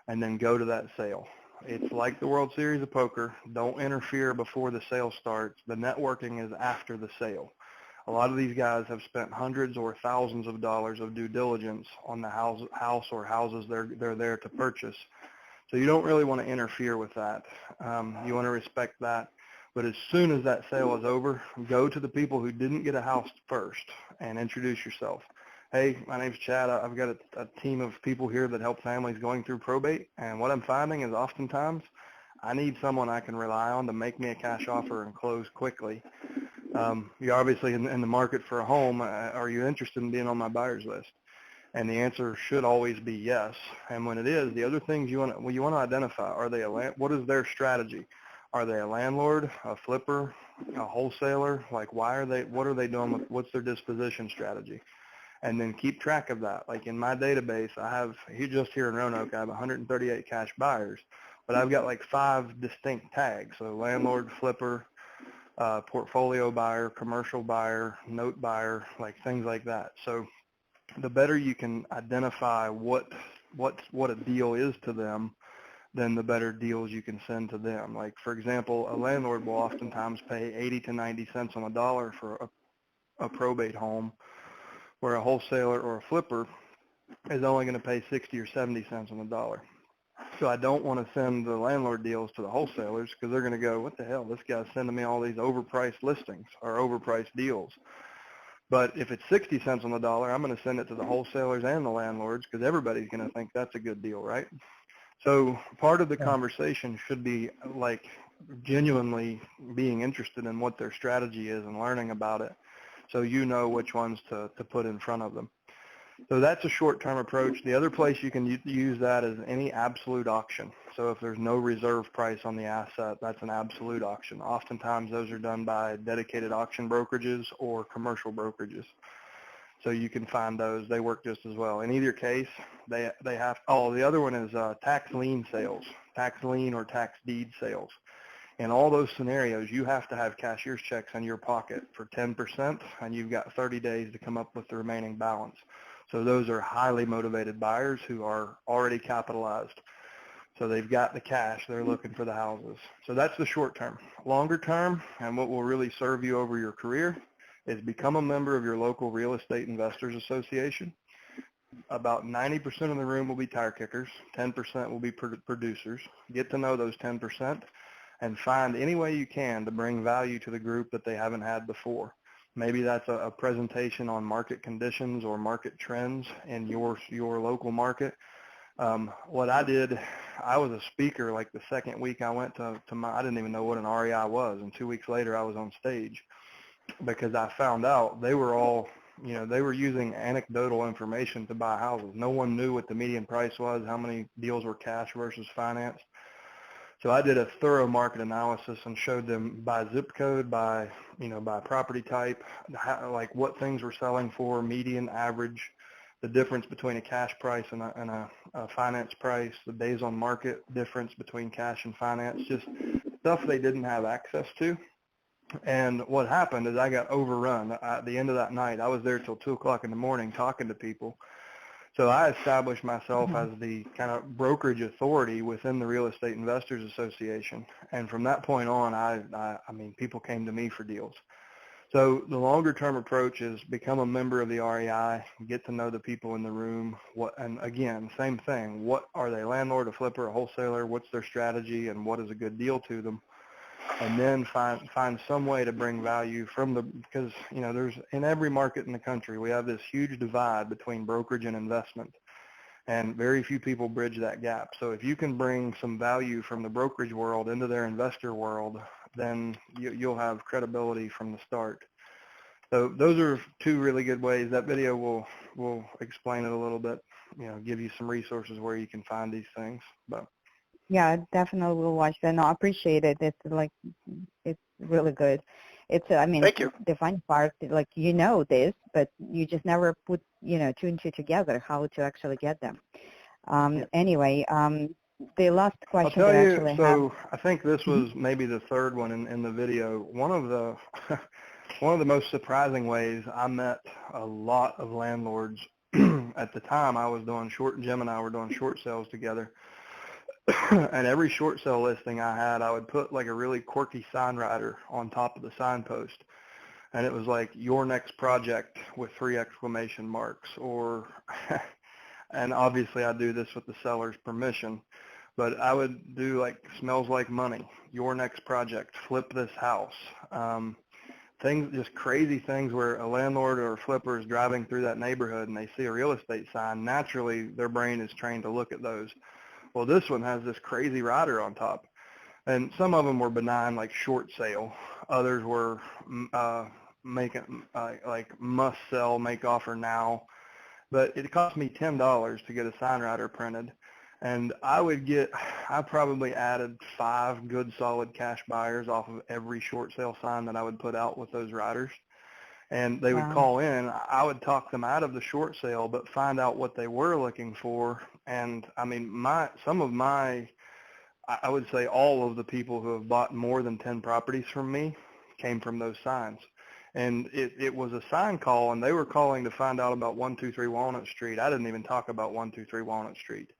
and then go to that sale. It's like the World Series of Poker. Don't interfere before the sale starts. The networking is after the sale. A lot of these guys have spent hundreds or thousands of dollars of due diligence on the house or houses they're there to purchase. So you don't really want to interfere with that. You want to respect that. But as soon as that sale is over, go to the people who didn't get a house first and introduce yourself. Hey, my name's Chad. I've got a team of people here that help families going through probate, and what I'm finding is oftentimes I need someone I can rely on to make me a cash offer and close quickly. You're obviously in the market for a home. Are you interested in being on my buyer's list? And the answer should always be yes. And when it is, the other things you want to identify, what is their strategy? Are they a landlord, a flipper, a wholesaler? Like what are they doing what's their disposition strategy? And then keep track of that. Like in my database, just here in Roanoke, I have 138 cash buyers, but I've got like 5 distinct tags. So landlord, flipper, portfolio buyer, commercial buyer, note buyer, like things like that. So the better you can identify what a deal is to them, then the better deals you can send to them. Like for example, a landlord will oftentimes pay 80 to 90 cents on the dollar for a probate home, where a wholesaler or a flipper is only going to pay 60 or 70 cents on the dollar. So I don't want to send the landlord deals to the wholesalers because they're going to go, what the hell, this guy's sending me all these overpriced listings or overpriced deals. But if it's 60 cents on the dollar, I'm going to send it to the wholesalers and the landlords because everybody's going to think that's a good deal, right? So part of the conversation should be like genuinely being interested in what their strategy is and learning about it, so you know which ones to put in front of them. So that's a short-term approach. The other place you can use that is any absolute auction. So if there's no reserve price on the asset, that's an absolute auction. Oftentimes those are done by dedicated auction brokerages or commercial brokerages. So you can find those. They work just as well. In either case, they have, the other one is tax lien sales, tax lien or tax deed sales. In all those scenarios, you have to have cashier's checks in your pocket for 10%, and you've got 30 days to come up with the remaining balance. So those are highly motivated buyers who are already capitalized. So they've got the cash. They're looking for the houses. So that's the short term. Longer term, and what will really serve you over your career, is become a member of your local real estate investors association. About 90% of the room will be tire kickers. 10% will be producers. Get to know those 10%. And find any way you can to bring value to the group that they haven't had before. Maybe that's a presentation on market conditions or market trends in your local market. What I did, I was a speaker like the second week I went to I didn't even know what an REI was, and 2 weeks later I was on stage because I found out they were all, they were using anecdotal information to buy houses. No one knew what the median price was, how many deals were cash versus financed. So I did a thorough market analysis and showed them by zip code, by property type, like what things were selling for, median, average, the difference between a cash price and a finance price, the days on market difference between cash and finance, just stuff they didn't have access to. And what happened is I got overrun. At the end of that night, I was there till 2 o'clock in the morning talking to people. So I established myself as the kind of brokerage authority within the Real Estate Investors Association. And from that point on, I mean, people came to me for deals. So the longer term approach is become a member of the REI, get to know the people in the room. And again, same thing. What are they, landlord, a flipper, a wholesaler? What's their strategy and what is a good deal to them? And then find some way to bring value because, there's in every market in the country, we have this huge divide between brokerage and investment, and very few people bridge that gap. So if you can bring some value from the brokerage world into their investor world, then you'll have credibility from the start. So those are two really good ways. That video will explain it a little bit, give you some resources where you can find these things. But yeah, definitely will watch that. No, I appreciate it. It's really good. Thank you. The fun part, this, but you just never put, two and two together, how to actually get them. Anyway, the last question I'll tell that I you, have. I think this was maybe the third one in the video. One of the most surprising ways I met a lot of landlords. At the time Jim and I were doing short sales together. And every short sale listing I had, I would put like a really quirky sign rider on top of the signpost. And it was like, your next project with 3 exclamation marks, or, and obviously I do this with the seller's permission, but I would do like, smells like money, your next project, flip this house. Things, just crazy things where a landlord or a flipper is driving through that neighborhood and they see a real estate sign. Naturally, their brain is trained to look at those. Well, this one has this crazy rider on top. And some of them were benign, like short sale. Others were making like must sell, make offer now. But it cost me $10 to get a sign rider printed. And I probably added 5 good solid cash buyers off of every short sale sign that I would put out with those riders. And they would call in. I would talk them out of the short sale, but find out what they were looking for. And I mean, I would say all of the people who have bought more than 10 properties from me came from those signs. And it was a sign call, and they were calling to find out about 123 Walnut Street. I didn't even talk about 123 Walnut Street.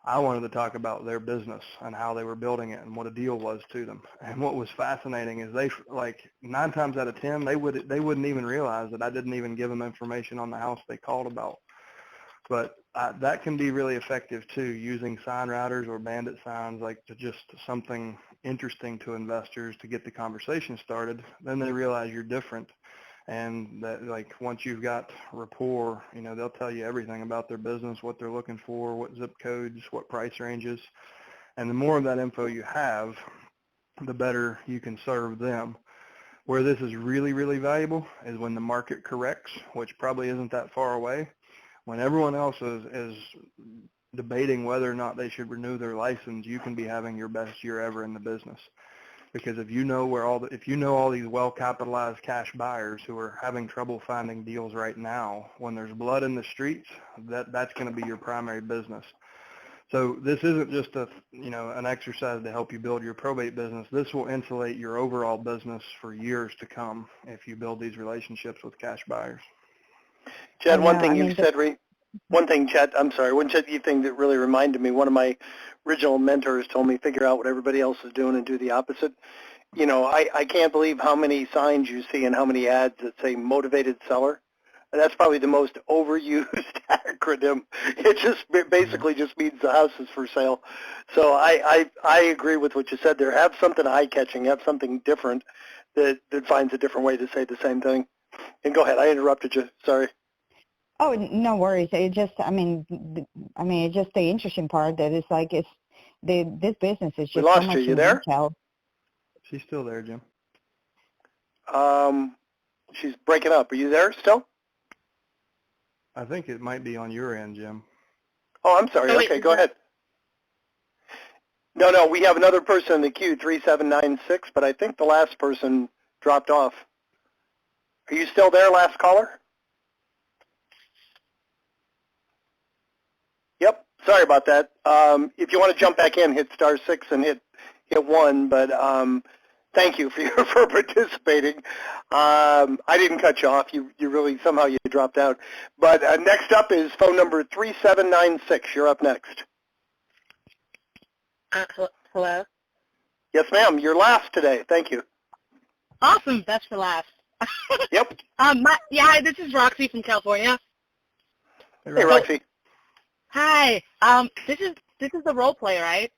I wanted to talk about their business and how they were building it and what a deal was to them. And what was fascinating is they, like 9 times out of 10, they wouldn't even realize that I didn't even give them information on the house they called about. But that can be really effective too, using sign riders or bandit signs, like to just something interesting to investors to get the conversation started. Then they realize you're different. And that, like, once you've got rapport, they'll tell you everything about their business, what they're looking for, what zip codes, what price ranges. And the more of that info you have, the better you can serve them. Where this is really, really valuable is when the market corrects, which probably isn't that far away. When everyone else is debating whether or not they should renew their license, you can be having your best year ever in the business. Because if you know all these well-capitalized cash buyers who are having trouble finding deals right now, when there's blood in the streets, that's going to be your primary business. So this isn't just an exercise to help you build your probate business. This will insulate your overall business for years to come if you build these relationships with cash buyers. Chad, one thing you said, Chad, I'm sorry, one thing that really reminded me, one of my original mentors told me, figure out what everybody else is doing and do the opposite. I can't believe how many signs you see and how many ads that say motivated seller. And that's probably the most overused acronym. It just basically just means the house is for sale. So I agree with what you said there. Have something eye-catching, have something different that finds a different way to say the same thing. And go ahead, I interrupted you. Sorry. Oh, no worries. It's just the interesting part that it's like this business is just we lost so much you. You there? Retail. She's still there, Jim. She's breaking up. Are you there still? I think it might be on your end, Jim. Oh, I'm sorry. Okay, go ahead. No, we have another person in the queue, 3796, but I think the last person dropped off. Are you still there, last caller? Yep, sorry about that. If you want to jump back in, hit *6 and hit 1, but thank you for participating. I didn't cut you off. You really, somehow you dropped out. But next up is phone number 3796. You're up next. Hello? Yes, ma'am. You're last today. Thank you. Awesome. That's for last. Yep. Hi, this is Roxy from California. Hey, Roxy. Hi. This is the role play, right?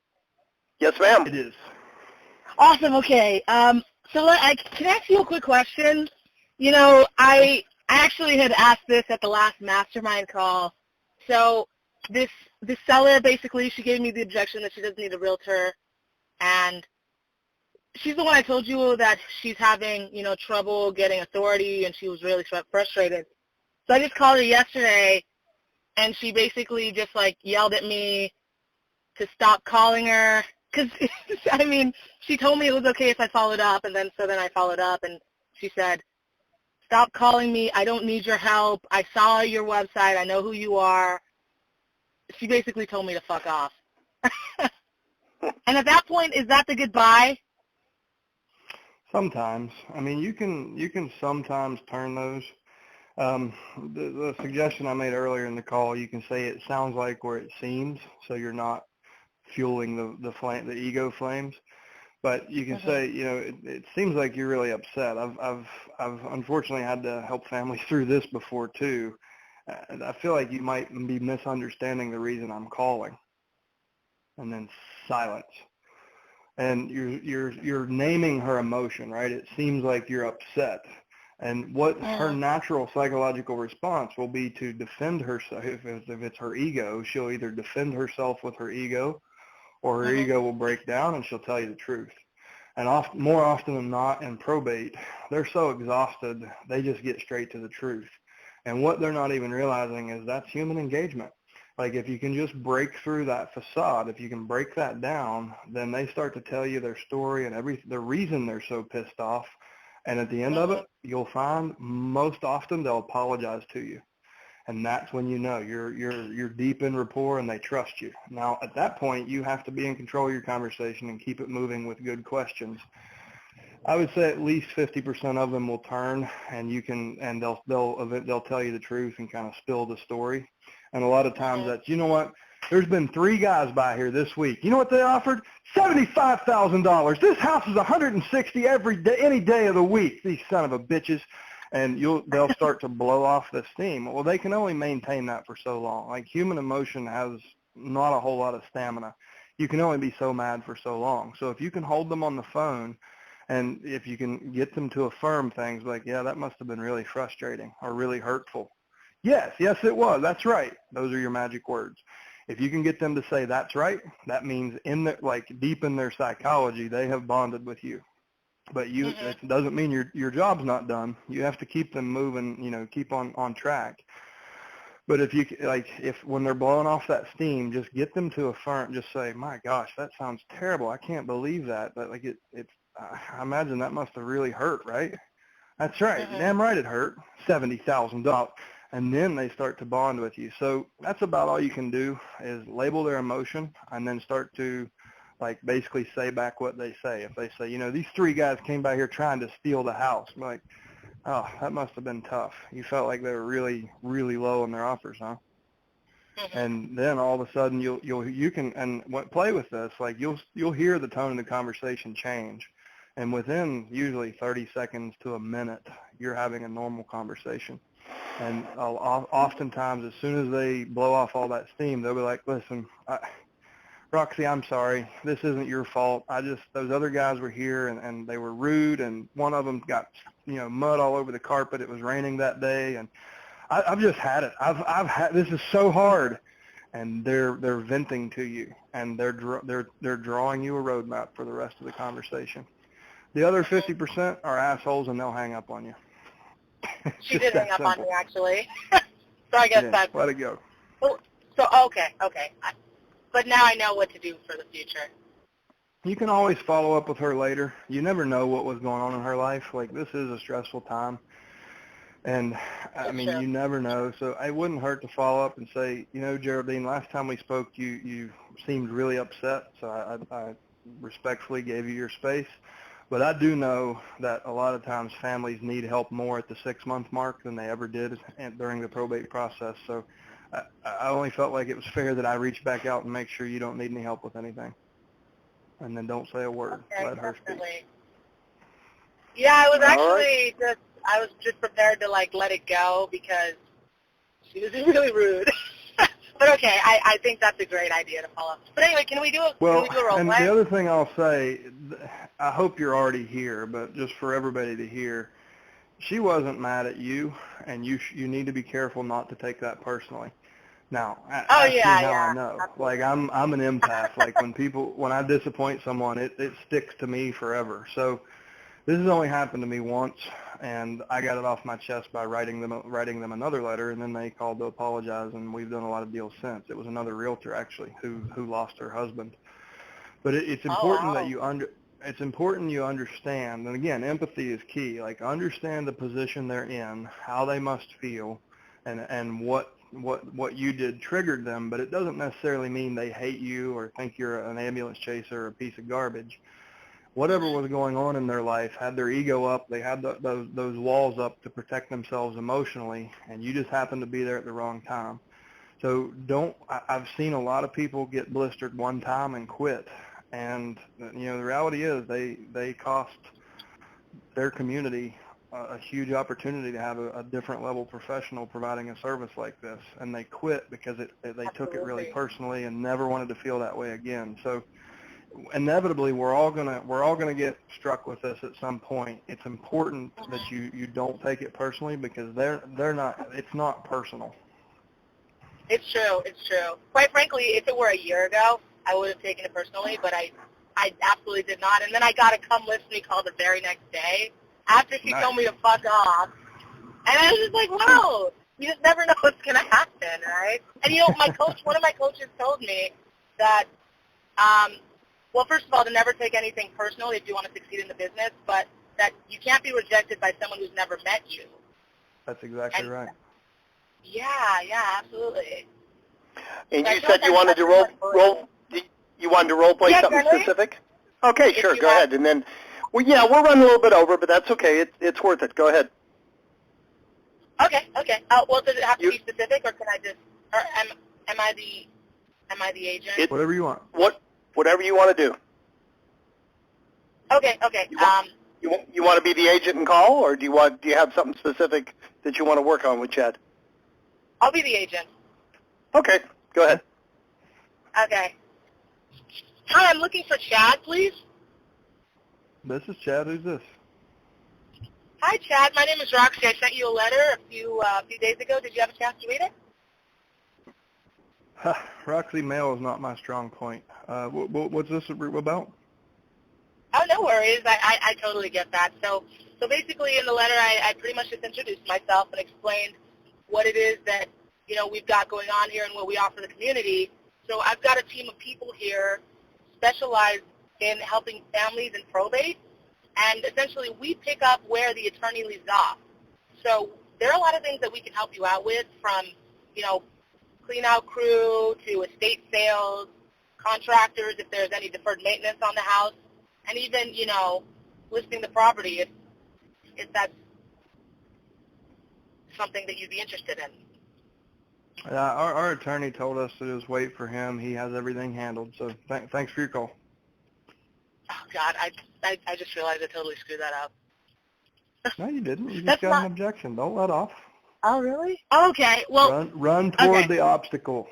Yes, ma'am. It is. Awesome. Okay. So I can I ask you a quick question? You know, I actually had asked this at the last mastermind call. So this seller, basically, she gave me the objection that she doesn't need a realtor, and she's the one I told you that she's having, you know, trouble getting authority, and she was really frustrated. So I just called her yesterday, and she basically just, like, yelled at me to stop calling her. Because, I mean, she told me it was okay if I followed up, and then I followed up, and she said, stop calling me. I don't need your help. I saw your website. I know who you are. She basically told me to fuck off. And at that point, is that the goodbye? Sometimes. I mean, you can sometimes turn those. The suggestion I made earlier in the call, you can say it sounds like where it seems, so you're not fueling the ego flames. But you can say, you know, it seems like you're really upset. I've unfortunately had to help families through this before too. I feel like you might be misunderstanding the reason I'm calling. And then silence. And you're naming her emotion, right? It seems like you're upset. And what her natural psychological response will be to defend herself. If it's her ego, she'll either defend herself with her ego, or her ego will break down and she'll tell you the truth. And more often than not in probate, they're so exhausted, they just get straight to the truth. And what they're not even realizing is that's human engagement. Like if you can just break through that facade, if you can break that down, then they start to tell you their story and the reason they're so pissed off. And at the end of it, you'll find most often they'll apologize to you. And that's when you know you're deep in rapport and they trust you. Now, at that point, you have to be in control of your conversation and keep it moving with good questions. I would say at least 50% of them will turn, and they'll tell you the truth and kind of spill the story. And a lot of times that's, you know what, there's been 3 guys by here this week. You know what they offered? $75,000. This house is $160 every day, any day of the week. These son of a bitches. And they'll start to blow off the steam. Well, they can only maintain that for so long. Like human emotion has not a whole lot of stamina. You can only be so mad for so long. So if you can hold them on the phone, and if you can get them to affirm things like, yeah, that must have been really frustrating or really hurtful. Yes, it was. That's right. Those are your magic words. If you can get them to say that's right, that means deep in their psychology, they have bonded with you. But it doesn't mean your job's not done. You have to keep them moving, you know, keep on track. But if when they're blowing off that steam, just get them to affirm, just say, my gosh, that sounds terrible. I can't believe that. But I imagine that must have really hurt, right? That's right. Damn right it hurt. $70,000. And then they start to bond with you. So that's about all you can do is label their emotion and then start to basically say back what they say. If they say, you know, these 3 guys came by here trying to steal the house, I'm like, oh, that must have been tough. You felt like they were really, really low in their offers, huh? And then all of a sudden you can play with this. Like you'll hear the tone of the conversation change, and within usually 30 seconds to a minute, you're having a normal conversation. And oftentimes, as soon as they blow off all that steam, they'll be like, listen, Roxy, I'm sorry. This isn't your fault. Those other guys were here and they were rude, and one of them got, you know, mud all over the carpet. It was raining that day, and I've just had it. I've had, this is so hard. And they're venting to you, and they're drawing you a roadmap for the rest of the conversation. The other 50% are assholes, and they'll hang up on you. She did hang up on me, actually. So I guess that's... Let it go. So, okay. But now I know what to do for the future. You can always follow up with her later. You never know what was going on in her life. Like, this is a stressful time. And, I mean, you never know. So it wouldn't hurt to follow up and say, you know, Geraldine, last time we spoke, you seemed really upset. So I respectfully gave you your space. But I do know that a lot of times families need help more at the 6-month mark than they ever did during the probate process. So I only felt like it was fair that I reach back out and make sure you don't need any help with anything. And then don't say a word. Okay, Let her speak. Yeah, I was just prepared to like let it go because she was really rude. But okay, I think that's a great idea to follow up. But anyway, can we do a role play? And the other thing I'll say, I hope you're already here, but just for everybody to hear, she wasn't mad at you, and you need to be careful not to take that personally. Now, I know. Absolutely. Like, I'm an empath. Like, when I disappoint someone, it sticks to me forever. So this has only happened to me once, and I got it off my chest by writing them another letter, and then they called to apologize, and we've done a lot of deals since. It was another realtor, actually, who lost her husband. But it's important that it's important you understand, and again, empathy is key. Like, understand the position they're in, how they must feel, and what you did triggered them, but it doesn't necessarily mean they hate you or think you're an ambulance chaser or a piece of garbage. Whatever was going on in their life had their ego up. They had those walls up to protect themselves emotionally, and you just happened to be there at the wrong time. So I've seen a lot of people get blistered one time and quit, and you know the reality is they cost their community a huge opportunity to have a different level professional providing a service like this, and they quit because they took it really personally and never wanted to feel that way again. So inevitably we're all gonna get struck with this at some point. It's important that you don't take it personally because it's not personal. It's true. Quite frankly, if it were a year ago, I would have taken it personally, but I absolutely did not. And then I got a come list me call the very next day after she told me to fuck off. And I was just like, wow, you just never know what's going to happen, right? And, you know, one of my coaches told me that, well, first of all, to never take anything personally if you want to succeed in the business, but that you can't be rejected by someone who's never met you. That's exactly right. Yeah, absolutely. And you said you wanted to role play something specific? Okay, sure, go ahead. And then, we're running a little bit over, but that's okay. It's worth it. Go ahead. Okay. Well, does it have to be specific, or can I just, or am I the agent? Whatever you want. Whatever you want to do. Okay. You want to be the agent and call, or do you have something specific that you want to work on with Chad? I'll be the agent. Okay, go ahead. Okay. Hi, I'm looking for Chad, please. This is Chad. Who's this? Hi, Chad. My name is Roxy. I sent you a letter a few days ago. Did you have a chance to read it? Roxy, mail is not my strong point. What's this about? Oh, no worries. I totally get that. So basically in the letter, I pretty much just introduced myself and explained what it is that, you know, we've got going on here and what we offer the community. So I've got a team of people here specialized in helping families in probate, and essentially we pick up where the attorney leaves off. So there are a lot of things that we can help you out with, from, you know, clean out crew to estate sales, contractors if there's any deferred maintenance on the house, and even, you know, listing the property if that's something that you'd be interested in. Our attorney told us to just wait for him. He has everything handled. So thanks for your call. Oh, God, I just realized I totally screwed that up. No, you didn't. You just got an objection. Don't let off. Oh, really? Okay. Well, run toward the obstacle.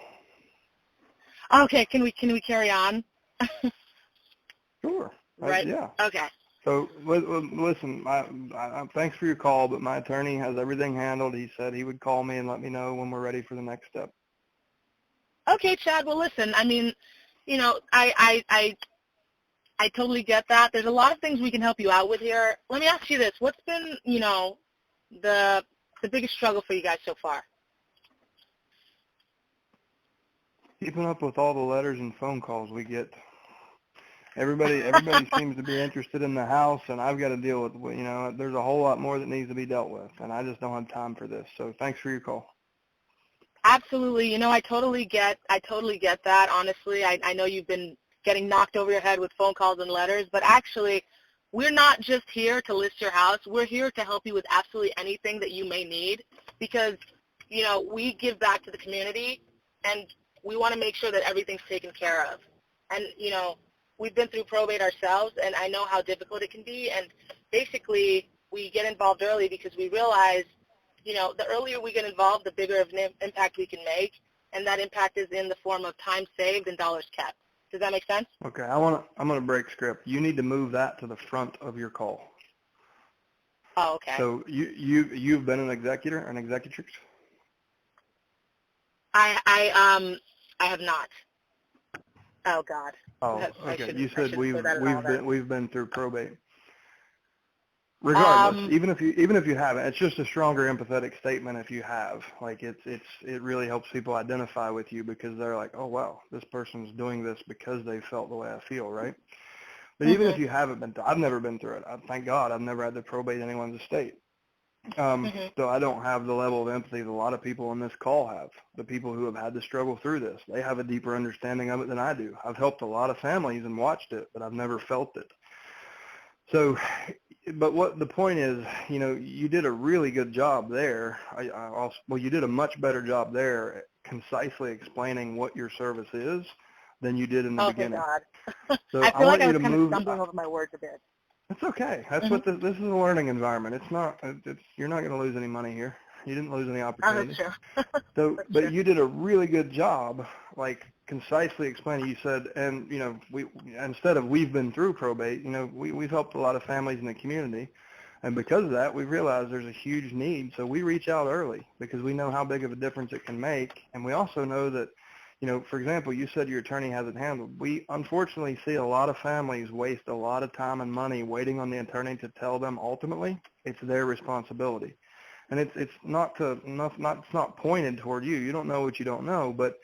Okay. Can we carry on? Sure. Right. Yeah. Okay. So listen, thanks for your call, but my attorney has everything handled. He said he would call me and let me know when we're ready for the next step. Okay, Chad. Well, listen. I mean, you know, I totally get that. There's a lot of things we can help you out with here. Let me ask you this: what's been, you know, the biggest struggle for you guys so far? Keeping up with all the letters and phone calls we get. Everybody seems to be interested in the house, and I've got to deal with, there's a whole lot more that needs to be dealt with, and I just don't have time for this. So thanks for your call. Absolutely. I totally get that, honestly. I know you've been getting knocked over your head with phone calls and letters, but actually, we're not just here to list your house. We're here to help you with absolutely anything that you may need because, we give back to the community, and we want to make sure that everything's taken care of. And, we've been through probate ourselves, and I know how difficult it can be. And basically, we get involved early because we realize, the earlier we get involved, the bigger of an impact we can make, and that impact is in the form of time saved and dollars kept. Does that make sense? Okay, I'm going to break script. You need to move that to the front of your call. Oh, okay. So you've been an executor, an executrix? I have not. Oh God. Oh, okay. You said we've been through probate. Regardless, even if you haven't, it's just a stronger empathetic statement if you have. Like it really helps people identify with you because they're like, oh wow, this person's doing this because they felt the way I feel, right? But even if you haven't been through, I've never been through it. Thank God, I've never had to probate anyone's estate. So I don't have the level of empathy that a lot of people on this call have. The people who have had to struggle through this, they have a deeper understanding of it than I do. I've helped a lot of families and watched it, but I've never felt it. So, but what the point is, you did a really good job there. You did a much better job there concisely explaining what your service is than you did in the beginning. Oh, God. So I feel like I was kind of stumbling over my words a bit. It's okay. That's what this is, a learning environment. You're not going to lose any money here. You didn't lose any opportunity. Oh, sure. But you did a really good job, like concisely explaining. You said, and we instead of we've been through probate, we've helped a lot of families in the community, and because of that, we've realized there's a huge need. So we reach out early because we know how big of a difference it can make, and we also know that. For example, you said your attorney has it handled. We unfortunately see a lot of families waste a lot of time and money waiting on the attorney to tell them ultimately it's their responsibility. And it's not pointed toward you. You don't know what you don't know, but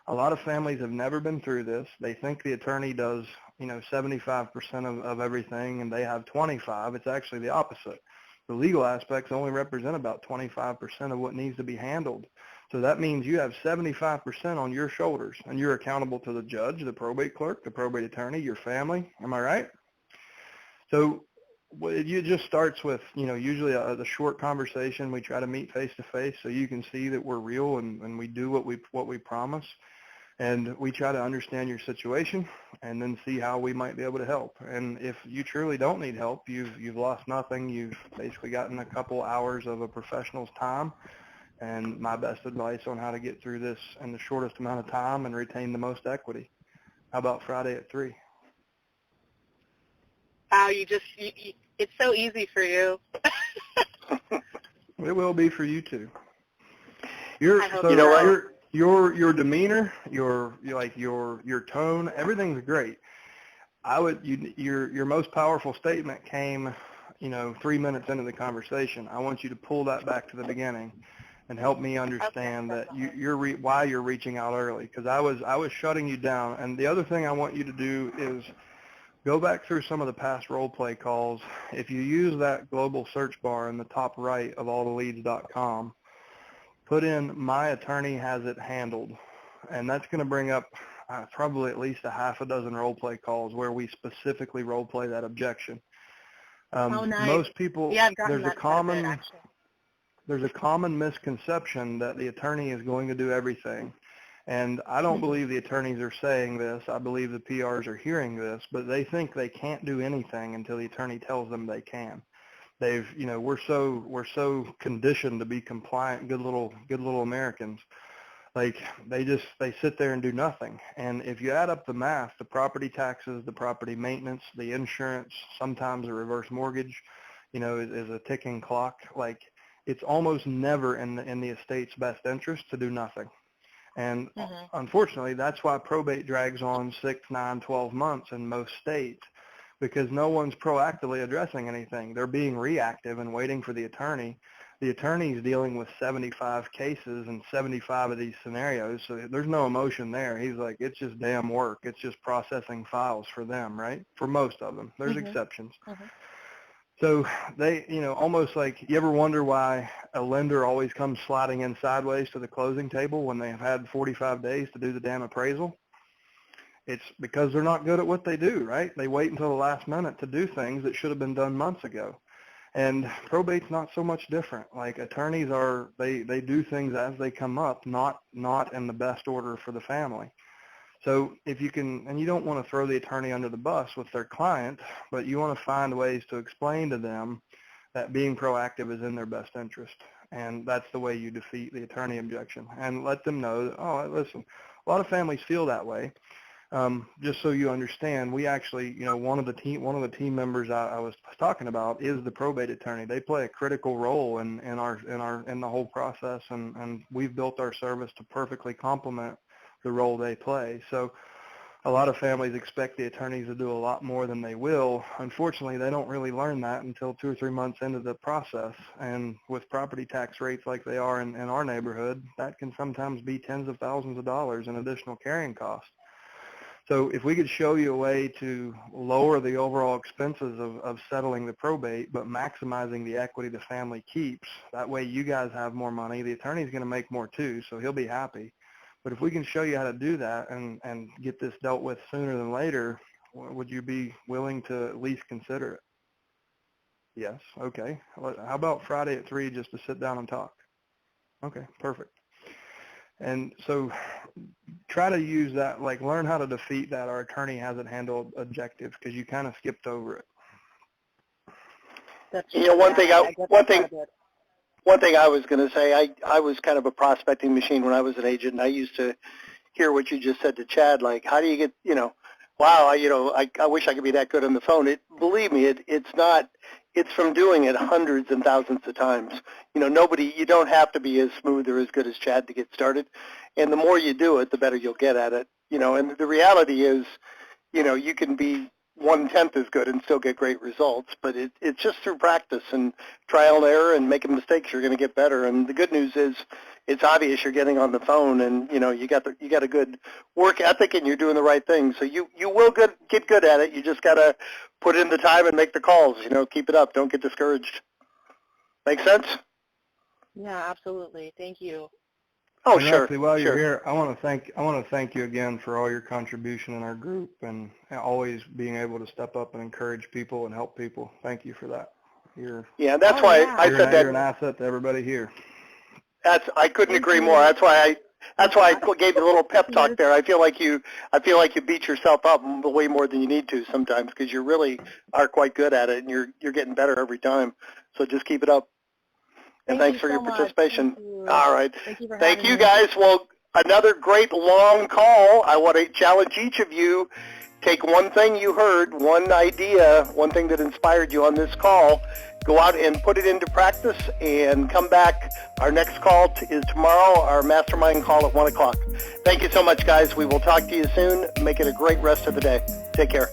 a lot of families have never been through this. They think the attorney does, 75% of everything and they have 25. It's actually the opposite. The legal aspects only represent about 25% of what needs to be handled. So that means you have 75% on your shoulders, and you're accountable to the judge, the probate clerk, the probate attorney, your family. Am I right? So it just starts with, usually the short conversation. We try to meet face-to-face so you can see that we're real and we do what we promise. And we try to understand your situation and then see how we might be able to help. And if you truly don't need help, you've lost nothing. You've basically gotten a couple hours of a professional's time. And my best advice on how to get through this in the shortest amount of time and retain the most equity. How about Friday at 3? Wow, it's so easy for you. It will be for you too. You know what? Your demeanor, your tone, everything's great. Your most powerful statement came, 3 minutes into the conversation. I want you to pull that back to the beginning and help me understand that why you're reaching out early, because I was shutting you down. And the other thing I want you to do is go back through some of the past role play calls. If you use that global search bar in the top right of alltheleads.com, put in "My attorney has it handled," and that's going to bring up probably at least a half a dozen role play calls where we specifically role play that objection. Nice. Most people, there's a common misconception that the attorney is going to do everything. And I don't believe the attorneys are saying this. I believe the PRs are hearing this, but they think they can't do anything until the attorney tells them they can. We're so conditioned to be compliant, good little Americans. Like they sit there and do nothing. And if you add up the math, the property taxes, the property maintenance, the insurance, sometimes a reverse mortgage, is a ticking clock. Like it's almost never in the estate's best interest to do nothing. And unfortunately, that's why probate drags on 6, 9, 12 months in most states, because no one's proactively addressing anything. They're being reactive and waiting for the attorney. the attorney's dealing with 75 cases and 75 of these scenarios, so there's no emotion there. He's like, it's just damn work. It's just processing files for them, right? For most of them. There's exceptions. So they, almost like, you ever wonder why a lender always comes sliding in sideways to the closing table when they've had 45 days to do the damn appraisal? It's because they're not good at what they do, right? They wait until the last minute to do things that should have been done months ago. And probate's not so much different. Like, attorneys they do things as they come up, not in the best order for the family. So if you can, and you don't want to throw the attorney under the bus with their client, but you want to find ways to explain to them that being proactive is in their best interest. And that's the way you defeat the attorney objection. And let them know that, oh, listen, a lot of families feel that way. Just so you understand, we actually, one of the team members I was talking about is the probate attorney. They play a critical role in the whole process, and we've built our service to perfectly complement the role they play. So a lot of families expect the attorneys to do a lot more than they will. Unfortunately, they don't really learn that until 2 or 3 months into the process. And with property tax rates like they are in our neighborhood, that can sometimes be tens of thousands of dollars in additional carrying costs. So if we could show you a way to lower the overall expenses of settling the probate, but maximizing the equity the family keeps, that way you guys have more money. The attorney's going to make more too, so he'll be happy. But if we can show you how to do that and get this dealt with sooner than later, would you be willing to at least consider it? Yes. Okay. How about Friday at 3 just to sit down and talk? Okay, perfect. And so try to use that, like, learn how to defeat that our attorney hasn't handled objective, because you kind of skipped over it. That's one thing I was going to say, I was kind of a prospecting machine when I was an agent, and I used to hear what you just said to Chad, like, how do you get, wow, I wish I could be that good on the phone. Believe me, it's not. It's from doing it hundreds and thousands of times. You don't have to be as smooth or as good as Chad to get started. And the more you do it, the better you'll get at it. And the reality is, you can be 1/10 as good and still get great results, but it's just through practice and trial and error and making mistakes you're going to get better. And the good news is it's obvious you're getting on the phone, and you got a good work ethic and you're doing the right thing. So you will get good at it. You just got to put in the time and make the calls. Keep it up. Don't get discouraged. Make sense? Yeah, absolutely. Thank you. Oh, and sure. Roxy, while you're here, I want to thank you again for all your contribution in our group and always being able to step up and encourage people and help people. Thank you for that. That's why I said that. You're an asset to everybody here. I couldn't agree more. That's why I gave you a little pep talk there. I feel like you beat yourself up way more than you need to sometimes, because you really are quite good at it, and you're getting better every time. So just keep it up. And thanks for your participation. All right. Thank you guys. Well, another great long call. I want to challenge each of you. Take one thing you heard, one idea, one thing that inspired you on this call. Go out and put it into practice and come back. Our next call is tomorrow, our mastermind call at 1 o'clock. Thank you so much, guys. We will talk to you soon. Make it a great rest of the day. Take care.